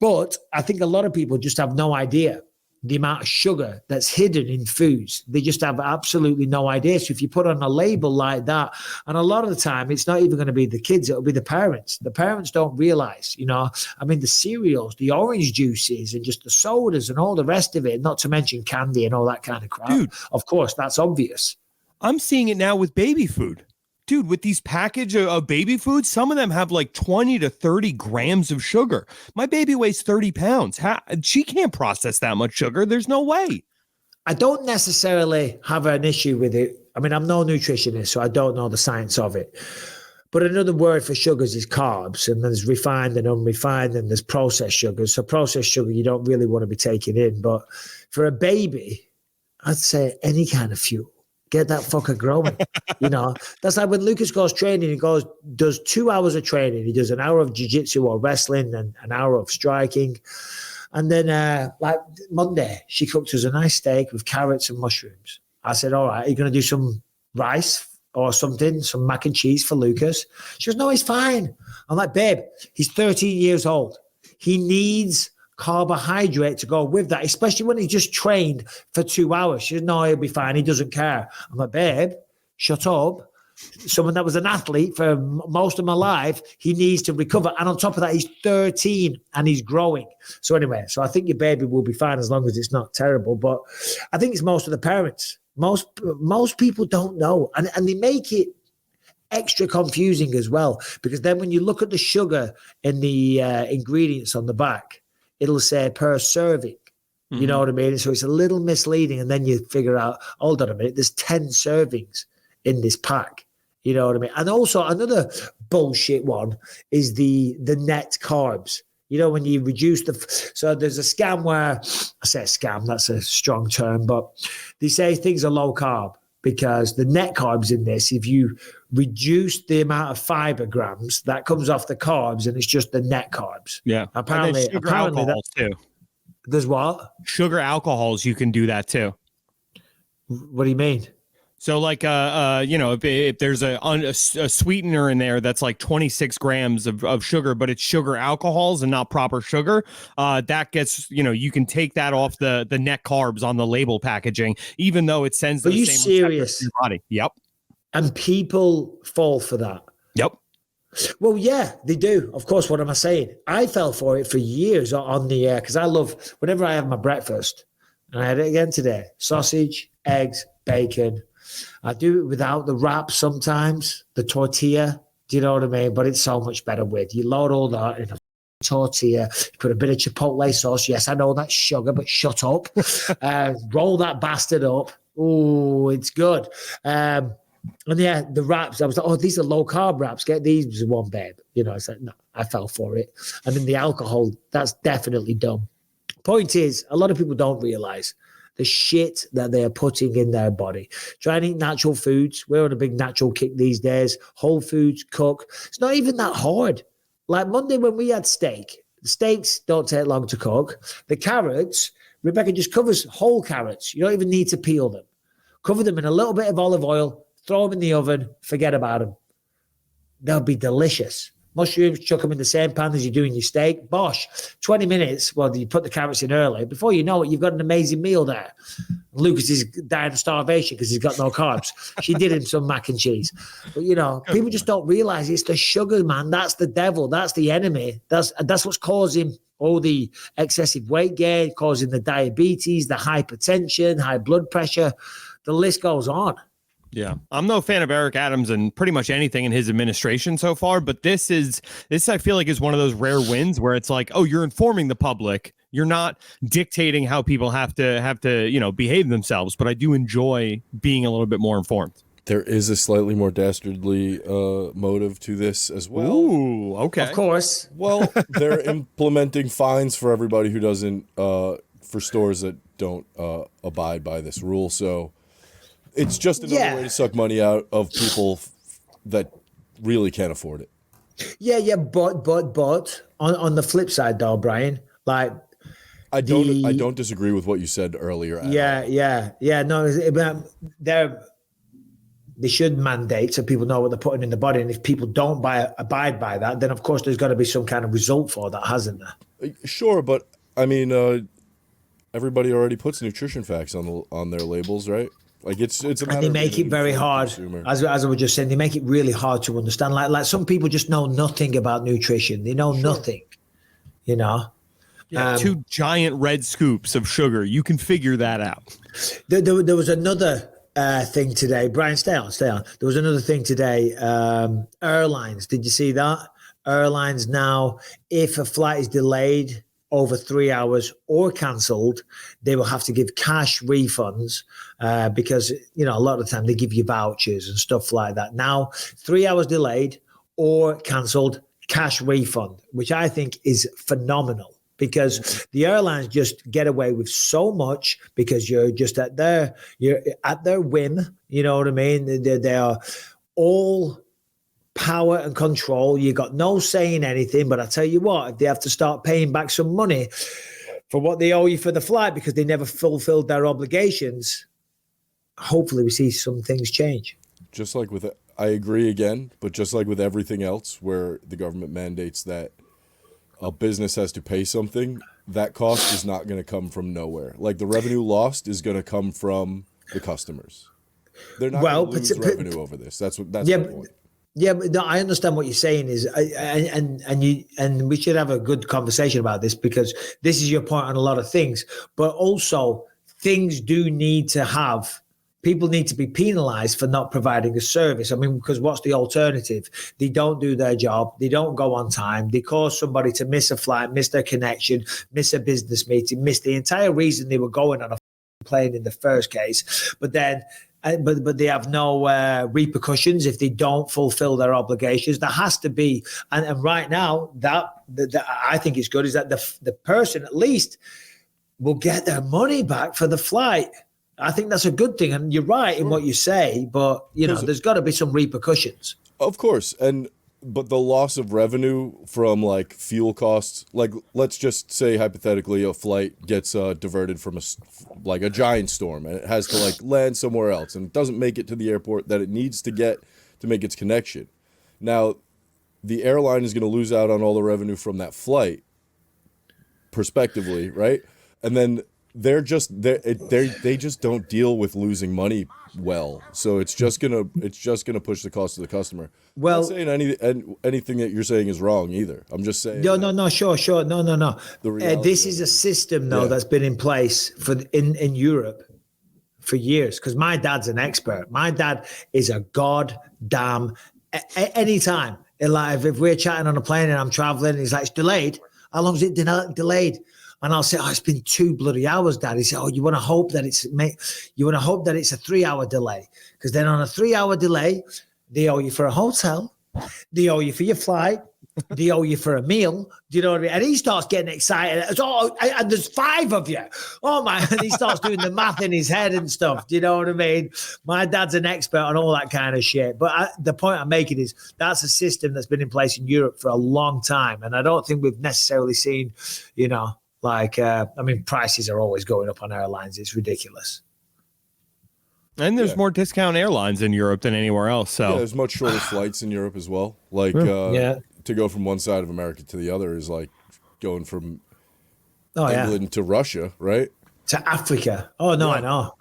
Speaker 4: But I think a lot of people just have no idea the amount of sugar that's hidden in foods. They just have absolutely no idea. So if you put on a label like that, and a lot of the time, it's not even going to be the kids, it'll be the parents. The parents don't realize, I mean, the cereals, the orange juices, and just the sodas and all the rest of it, not to mention candy and all that kind of crap.
Speaker 3: Dude,
Speaker 4: of course, that's obvious.
Speaker 3: I'm seeing it now with baby food. Dude, with these package of baby food, some of them have like 20 to 30 grams of sugar. My baby weighs 30 pounds. She can't process that much sugar. There's no way.
Speaker 4: I don't necessarily have an issue with it. I mean, I'm no nutritionist, so I don't know the science of it. But another word for sugars is carbs, and there's refined and unrefined, and there's processed sugars. So processed sugar, you don't really want to be taking in. But for a baby, I'd say any kind of fuel. Get that fucker growing. That's like when Lucas goes training, he does 2 hours of training. He does an hour of jiu-jitsu or wrestling and an hour of striking. And then like Monday, she cooked us a nice steak with carrots and mushrooms. I said, all right, are you going to do some rice or something, some mac and cheese for Lucas? She goes, no, he's fine. I'm like, babe, he's 13 years old. He needs carbohydrate to go with that, especially when he just trained for 2 hours. She said, no, he'll be fine. He doesn't care. I'm like, babe, shut up. Someone that was an athlete for most of my life, he needs to recover. And on top of that, he's 13 and he's growing. So anyway, I think your baby will be fine as long as it's not terrible. But I think it's most of the parents. Most people don't know. And they make it extra confusing as well, because then when you look at the sugar in the ingredients on the back, it'll say per serving. You know what I mean? So it's a little misleading. And then you figure out, hold on a minute, there's 10 servings in this pack. You know what I mean? And also another bullshit one is the net carbs. When you reduce so there's a scam where, I say a scam, that's a strong term, but they say things are low carb because the net carbs in this, if you reduce the amount of fiber grams, that comes off the carbs and it's just the net carbs.
Speaker 3: Yeah.
Speaker 4: Apparently
Speaker 3: alcohols too.
Speaker 4: There's what?
Speaker 3: Sugar alcohols, you can do that too.
Speaker 4: What do you mean?
Speaker 3: So like, if there's a sweetener in there that's like 26 grams of sugar, but it's sugar alcohols and not proper sugar, that gets, you can take that off the net carbs on the label packaging, even though it sends the same
Speaker 4: serious?
Speaker 3: to your body. Yep.
Speaker 4: And people fall for that.
Speaker 3: Yep.
Speaker 4: Well, yeah, they do. Of course, what am I saying? I fell for it for years on the air because I love, whenever I have my breakfast, and I had it again today, sausage, eggs, bacon. I do it without the wrap sometimes, the tortilla. Do you know what I mean? But it's so much better with. You load all that in a tortilla, you put a bit of chipotle sauce. Yes, I know that's sugar, but shut up. Roll that bastard up. Oh, it's good. And yeah, the wraps, I was like, oh, these are low carb wraps. Get these one, babe. You know, it's like, no, I fell for it. And then the alcohol, that's definitely dumb. Point is, a lot of people don't realize the shit that they are putting in their body. Try and eat natural foods. We're on a big natural kick these days. Whole foods, cook. It's not even that hard. Like Monday when we had steak, the steaks don't take long to cook. The carrots, Rebecca just covers whole carrots. You don't even need to peel them. Cover them in a little bit of olive oil, throw them in the oven, forget about them. They'll be delicious. Mushrooms, chuck them in the same pan as you're doing your steak. Bosh, 20 minutes. Well, you put the carrots in early. Before you know it, you've got an amazing meal there. Lucas is dying of starvation because he's got no carbs. She did him some mac and cheese. But, you know, people just don't realize it's the sugar, man. That's the devil. That's the enemy. That's what's causing all the excessive weight gain, causing the diabetes, the hypertension, high blood pressure. The list goes on.
Speaker 3: Yeah, I'm no fan of Eric Adams and pretty much anything in his administration so far, but this I feel like is one of those rare wins where it's like, oh, you're informing the public. You're not dictating how people have to, you know, behave themselves, but I do enjoy being a little bit more informed.
Speaker 6: There is a slightly more dastardly motive to this as well.
Speaker 3: Ooh, okay.
Speaker 4: Of course.
Speaker 6: Well, they're implementing fines for everybody who doesn't, for stores that don't abide by this rule. So it's just another way to suck money out of people that really can't afford it.
Speaker 4: Yeah, but on the flip side, though, Brian, like
Speaker 6: I don't disagree with what you said earlier.
Speaker 4: Yeah. No, they should mandate so people know what they're putting in the body, and if people don't abide by that, then of course there's got to be some kind of result for that, hasn't there?
Speaker 6: Sure, but I mean, everybody already puts nutrition facts on their labels, right? Like it's a matter
Speaker 4: and they make it very hard. As I was just saying, they make it really hard to understand. Like some people just know nothing about nutrition. They know nothing, you know.
Speaker 3: Yeah, 2 giant red scoops of sugar. You can figure that out.
Speaker 4: There was another thing today. Brian, stay on. There was another thing today. Airlines. Did you see that? Airlines now, if a flight is delayed over 3 hours or cancelled, they will have to give cash refunds because, you know, a lot of the time they give you vouchers and stuff like that. Now, 3 hours delayed or cancelled, cash refund, which I think is phenomenal because the airlines just get away with so much because you're at their whim. You know what I mean? They are all power and control. You got no say in anything, but I tell you what, if they have to start paying back some money for what they owe you for the flight because they never fulfilled their obligations, hopefully we see some things change.
Speaker 6: Just like with, I agree again, but just like with everything else where the government mandates that a business has to pay something, that cost is not going to come from nowhere. Like the revenue lost is going to come from the customers. They're not going to lose revenue over this. That's my point.
Speaker 4: Yeah, but no, I understand what you're saying is, and we should have a good conversation about this because this is your point on a lot of things. But also, things do need to have people need to be penalized for not providing a service. I mean, because what's the alternative? They don't do their job. They don't go on time. They cause somebody to miss a flight, miss their connection, miss a business meeting, miss the entire reason they were going on a plane in the first case. But then. But they have no repercussions if they don't fulfill their obligations. There has to be, and right now that I think is good is that the person at least will get their money back for the flight. I think that's a good thing, and you're right in what you say. But you know, there's got to be some repercussions.
Speaker 6: Of course, but the loss of revenue from like fuel costs, like let's just say hypothetically a flight gets diverted from a giant storm and it has to like land somewhere else and it doesn't make it to the airport that it needs to get to make its connection. Now, the airline is going to lose out on all the revenue from that flight, prospectively, right? And then they just don't deal with losing money well, so it's just gonna push the cost to the customer. Well, I'm not saying anything that you're saying is wrong either. I'm just saying
Speaker 4: no, sure, no. This is a system though that's been in place in Europe for years. Because my dad's an expert. My dad is a goddamn Anytime. Like if we're chatting on a plane and I'm traveling, he's like, it's delayed. How long is it delayed? And I'll say, oh, it's been 2 bloody hours, Dad. He said, oh, you want to hope that it's a 3-hour delay. Because then on a 3-hour delay, they owe you for a hotel. They owe you for your flight. They owe you for a meal. Do you know what I mean? And he starts getting excited. It's, oh, and there's 5 of you. Oh, my. And he starts doing the math in his head and stuff. Do you know what I mean? My dad's an expert on all that kind of shit. But the point I'm making is that's a system that's been in place in Europe for a long time. And I don't think we've necessarily seen, prices are always going up on airlines. It's ridiculous.
Speaker 3: And there's more discount airlines in Europe than anywhere else. So
Speaker 6: there's much shorter flights in Europe as well. To go from one side of America to the other is like going from England to Russia, right?
Speaker 4: To Africa. Oh no, I know.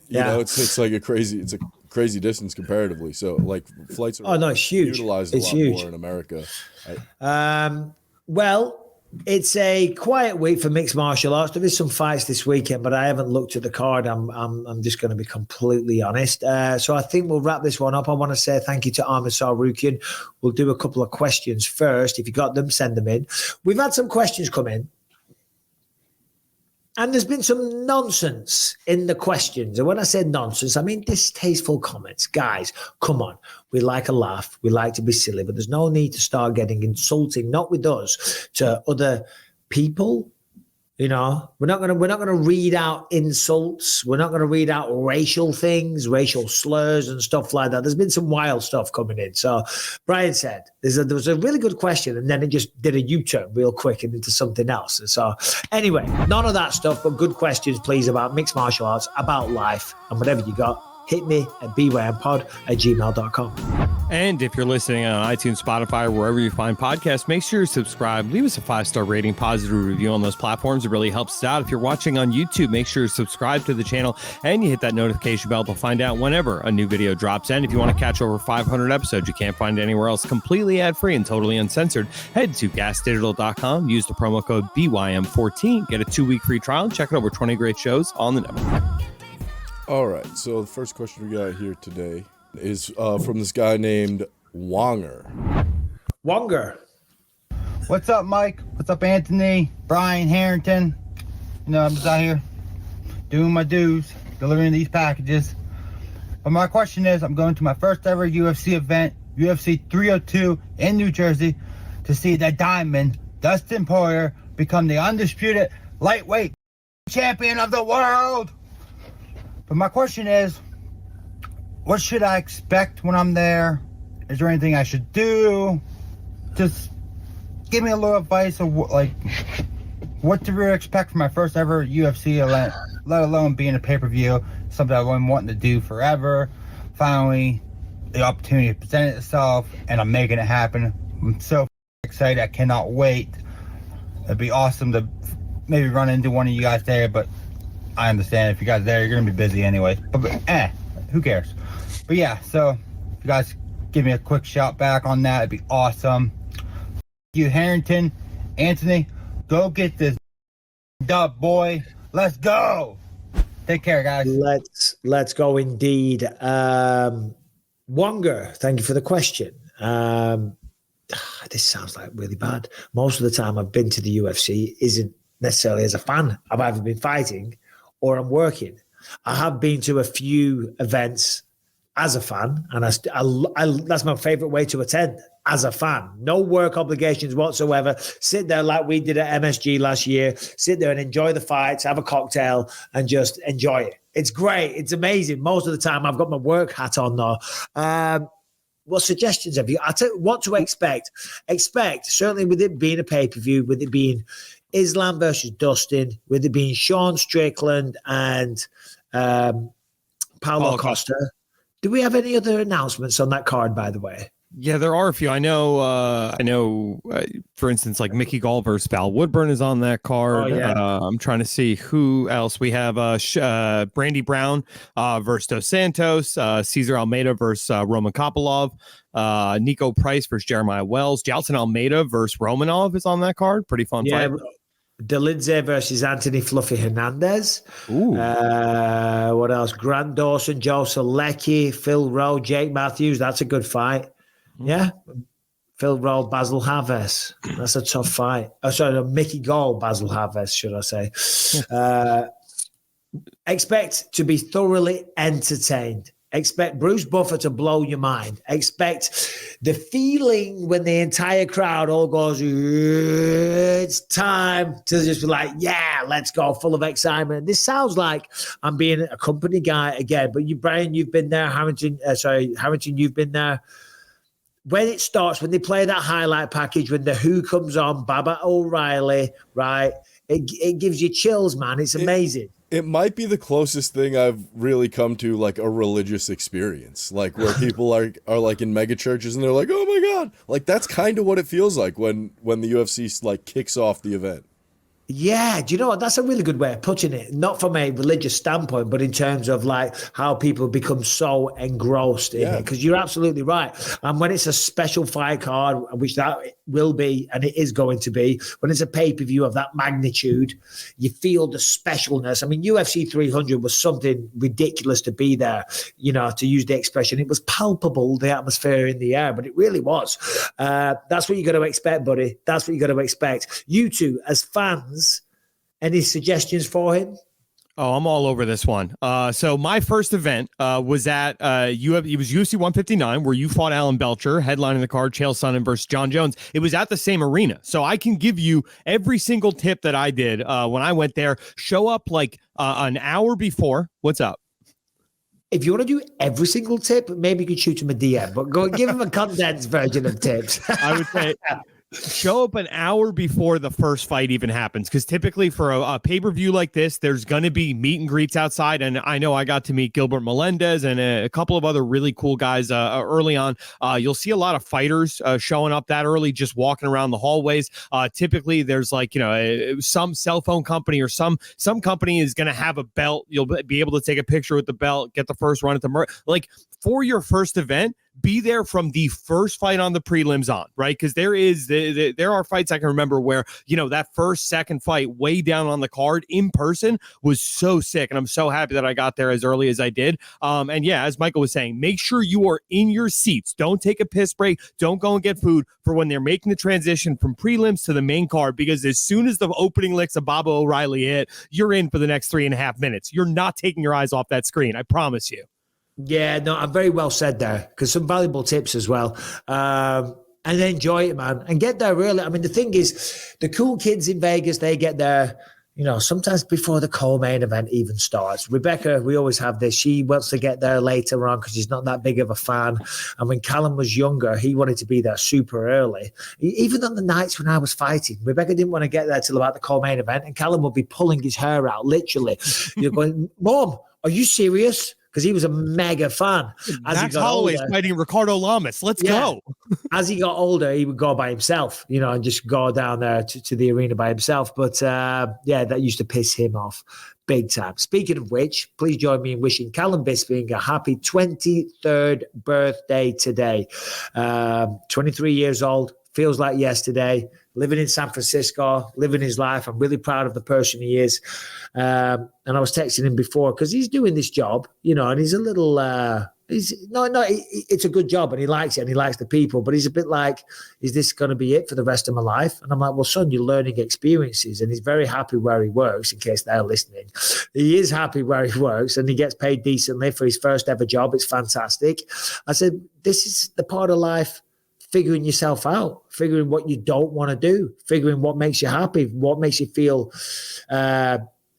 Speaker 6: It's like a crazy distance comparatively. So like flights are
Speaker 4: it's huge.
Speaker 6: Utilized a lot more in America.
Speaker 4: It's a quiet week for mixed martial arts. There is some fights this weekend, but I haven't looked at the card. I'm just going to be completely honest. So I think we'll wrap this one up. I want to say thank you to Arman Tsarukyan. We'll do a couple of questions first. If you got them, send them in. We've had some questions come in. And there's been some nonsense in the questions. And when I say nonsense, I mean distasteful comments. Guys, come on. We like a laugh. We like to be silly, but there's no need to start getting insulting, not with us, to other people. We're not gonna read out insults. We're not gonna read out racial things, racial slurs and stuff like that. There's been some wild stuff coming in. So Brian said there was a really good question, and then it just did a U-turn real quick and into something else. And so anyway, none of that stuff, but good questions, please, about mixed martial arts, about life, and whatever you got. Hit me at bympod@gmail.com.
Speaker 3: And if you're listening on iTunes, Spotify, or wherever you find podcasts, make sure you subscribe. Leave us a 5-star rating, positive review on those platforms. It really helps us out. If you're watching on YouTube, make sure you subscribe to the channel and you hit that notification bell to find out whenever a new video drops. And if you want to catch over 500 episodes you can't find anywhere else, completely ad-free and totally uncensored, head to gasdigital.com. Use the promo code BYM14. Get a 2-week free trial and check out over 20 great shows on the network.
Speaker 6: All right, so the first question we got here today is from this guy named Wonger.
Speaker 9: What's up, Mike? What's up, Anthony? Brian, Harrington? I'm just out here doing my dues, delivering these packages. But my question is, I'm going to my first ever UFC event, UFC 302 in New Jersey, to see the Diamond, Dustin Poirier, become the undisputed lightweight champion of the world. But my question is, what should I expect when I'm there? Is there anything I should do? Just give me a little advice of what to really expect from my first ever UFC event, let alone being a pay-per-view, something I've been wanting to do forever. Finally, the opportunity presented itself, and I'm making it happen. I'm so excited. I cannot wait. It'd be awesome to maybe run into one of you guys there, but I understand if you guys are there, you're going to be busy anyway. But who cares? But yeah, so if you guys give me a quick shout back on that, it'd be awesome. Thank you, Harrington. Anthony, go get this dub, boy. Let's go. Take care, guys.
Speaker 4: Let's go indeed. Wonger, thank you for the question. This sounds like really bad. Most of the time I've been to the UFC isn't necessarily as a fan. I've either been fighting or I'm working. I have been to a few events as a fan, and I that's my favorite way to attend, as a fan. No work obligations whatsoever. Sit there like we did at MSG last year. Sit there and enjoy the fights, have a cocktail, and just enjoy it. It's great. It's amazing. Most of the time, I've got my work hat on though. What suggestions have you? I tell you what to expect. Certainly with it being a pay-per-view, with it being Islam versus Dustin, with it being Sean Strickland and Paulo Costa. Do we have any other announcements on that card, by the way?
Speaker 3: Yeah, there are a few. I know, for instance, like Mickey Gall versus Val Woodburn is on that card.
Speaker 4: Oh, yeah.
Speaker 3: I'm trying to see who else. We have Brandy Brown versus Dos Santos, Cesar Almeida versus Roman Kopylov, Nico Price versus Jeremiah Wells, Jalton Almeida versus Romanov is on that card. Pretty fun fight.
Speaker 4: Delidze versus Anthony Fluffy Hernandez.
Speaker 3: Ooh.
Speaker 4: What else? Grant Dawson, Joe Selecki, Phil Rowe, Jake Matthews. That's a good fight. Yeah. Phil Roll, Basil Havers. That's a tough fight. Oh, sorry, no, Mickey Gall, Basil Havers, should I say. Expect to be thoroughly entertained. Expect Bruce Buffer to blow your mind. Expect the feeling when the entire crowd all goes, it's time to just be like, yeah, let's go, full of excitement. This sounds like I'm being a company guy again, but you, Brian, you've been there. Harrington, you've been there. When it starts, when they play that highlight package, when the Who comes on, Baba O'Reilly, right? It gives you chills, man. It's amazing.
Speaker 6: It might be the closest thing I've really come to like a religious experience, like where people are like in mega churches and they're like, oh my God, like that's kind of what it feels like when the UFC like kicks off the event.
Speaker 4: Yeah, do you know what? That's a really good way of putting it. Not from a religious standpoint, but in terms of like how people become so engrossed in it. Because you're absolutely right. And when it's a special fight card, which that will be, and it is going to be, when it's a pay-per-view of that magnitude, you feel the specialness. I mean, UFC 300 was something ridiculous to be there, you know, to use the expression. It was palpable, the atmosphere in the air, but it really was. That's what you got to expect, buddy. That's what you got to expect. You two, as fans, any suggestions for him?
Speaker 3: Oh, I'm all over this one. So my first event was at it was UFC 159, where you fought Alan Belcher, headlining the card, Chael Sonnen versus John Jones. It was at the same arena. So I can give you every single tip that I did when I went there. Show up like an hour before. What's up?
Speaker 4: If you want to do every single tip, maybe you could shoot him a DM, but go give him a condensed version of tips.
Speaker 3: I would say show up an hour before the first fight even happens, because typically for a pay-per-view like this, there's going to be meet and greets outside. And I know I got to meet Gilbert Melendez and a couple of other really cool guys early on. You'll see a lot of fighters showing up that early, just walking around the hallways. Typically there's like, you know, some cell phone company or some company is going to have a belt. You'll be able to take a picture with the belt, get the first run at the like for your first event. Be there from the first fight on the prelims on, right? Because there are fights I can remember where, you know, that first, second fight way down on the card in person was so sick. And I'm so happy that I got there as early as I did. And yeah, as Michael was saying, make sure you are in your seats. Don't take a piss break. Don't go and get food for when they're making the transition from prelims to the main card, because as soon as the opening licks of Baba O'Reilly hit, you're in for the next 3.5 minutes. You're not taking your eyes off that screen. I promise you.
Speaker 4: Yeah, no, I'm very well said there, because some valuable tips as well. And enjoy it, man, and get there early. I mean, the thing is, the cool kids in Vegas, they get there, you know, sometimes before the co-main event even starts. Rebecca, we always have this. She wants to get there later on because she's not that big of a fan. And when Callum was younger, he wanted to be there super early. Even on the nights when I was fighting, Rebecca didn't want to get there till about the co-main event, and Callum would be pulling his hair out, literally. You're going, Mom, are you serious? Because he was a mega fan.
Speaker 3: Max Holloway's fighting Ricardo Lamas. Let's go.
Speaker 4: As he got older, he would go by himself, you know, and just go down there to the arena by himself. But yeah, that used to piss him off big time. Speaking of which, please join me in wishing Callum Bisping a happy 23rd birthday today. 23 years old. Feels like yesterday, living in San Francisco, living his life. I'm really proud of the person he is. And I was texting him before because he's doing this job, you know, and he's a little, it's a good job and he likes it and he likes the people, but he's a bit like, is this going to be it for the rest of my life? And I'm like, well, son, you're learning experiences, and he's very happy where he works, in case they're listening. He is happy where he works and he gets paid decently for his first ever job. It's fantastic. I said, this is the part of life, figuring yourself out, figuring what you don't want to do, figuring what makes you happy, what makes you feel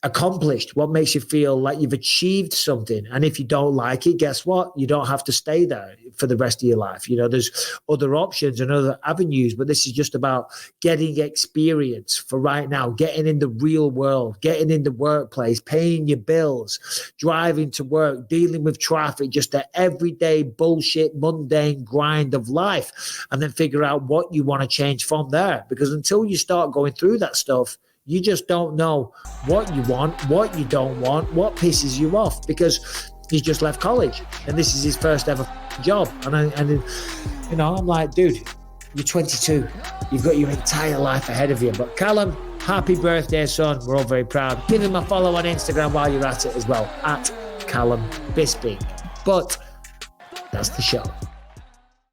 Speaker 4: accomplished, what makes you feel like you've achieved something. And if you don't like it, guess what? You don't have to stay there for the rest of your life. You know, there's other options and other avenues, but this is just about getting experience for right now, getting in the real world, getting in the workplace, paying your bills, driving to work, dealing with traffic, just the everyday bullshit, mundane grind of life, and then figure out what you want to change from there. Because until you start going through that stuff, you just don't know what you want, what you don't want, what pisses you off, because he's just left college and this is his first ever job. And you know, I'm like, dude, you're 22. You've got your entire life ahead of you. But Callum, happy birthday, son. We're all very proud. Give him a follow on Instagram while you're at it as well, at Callum Bisping. But that's the show.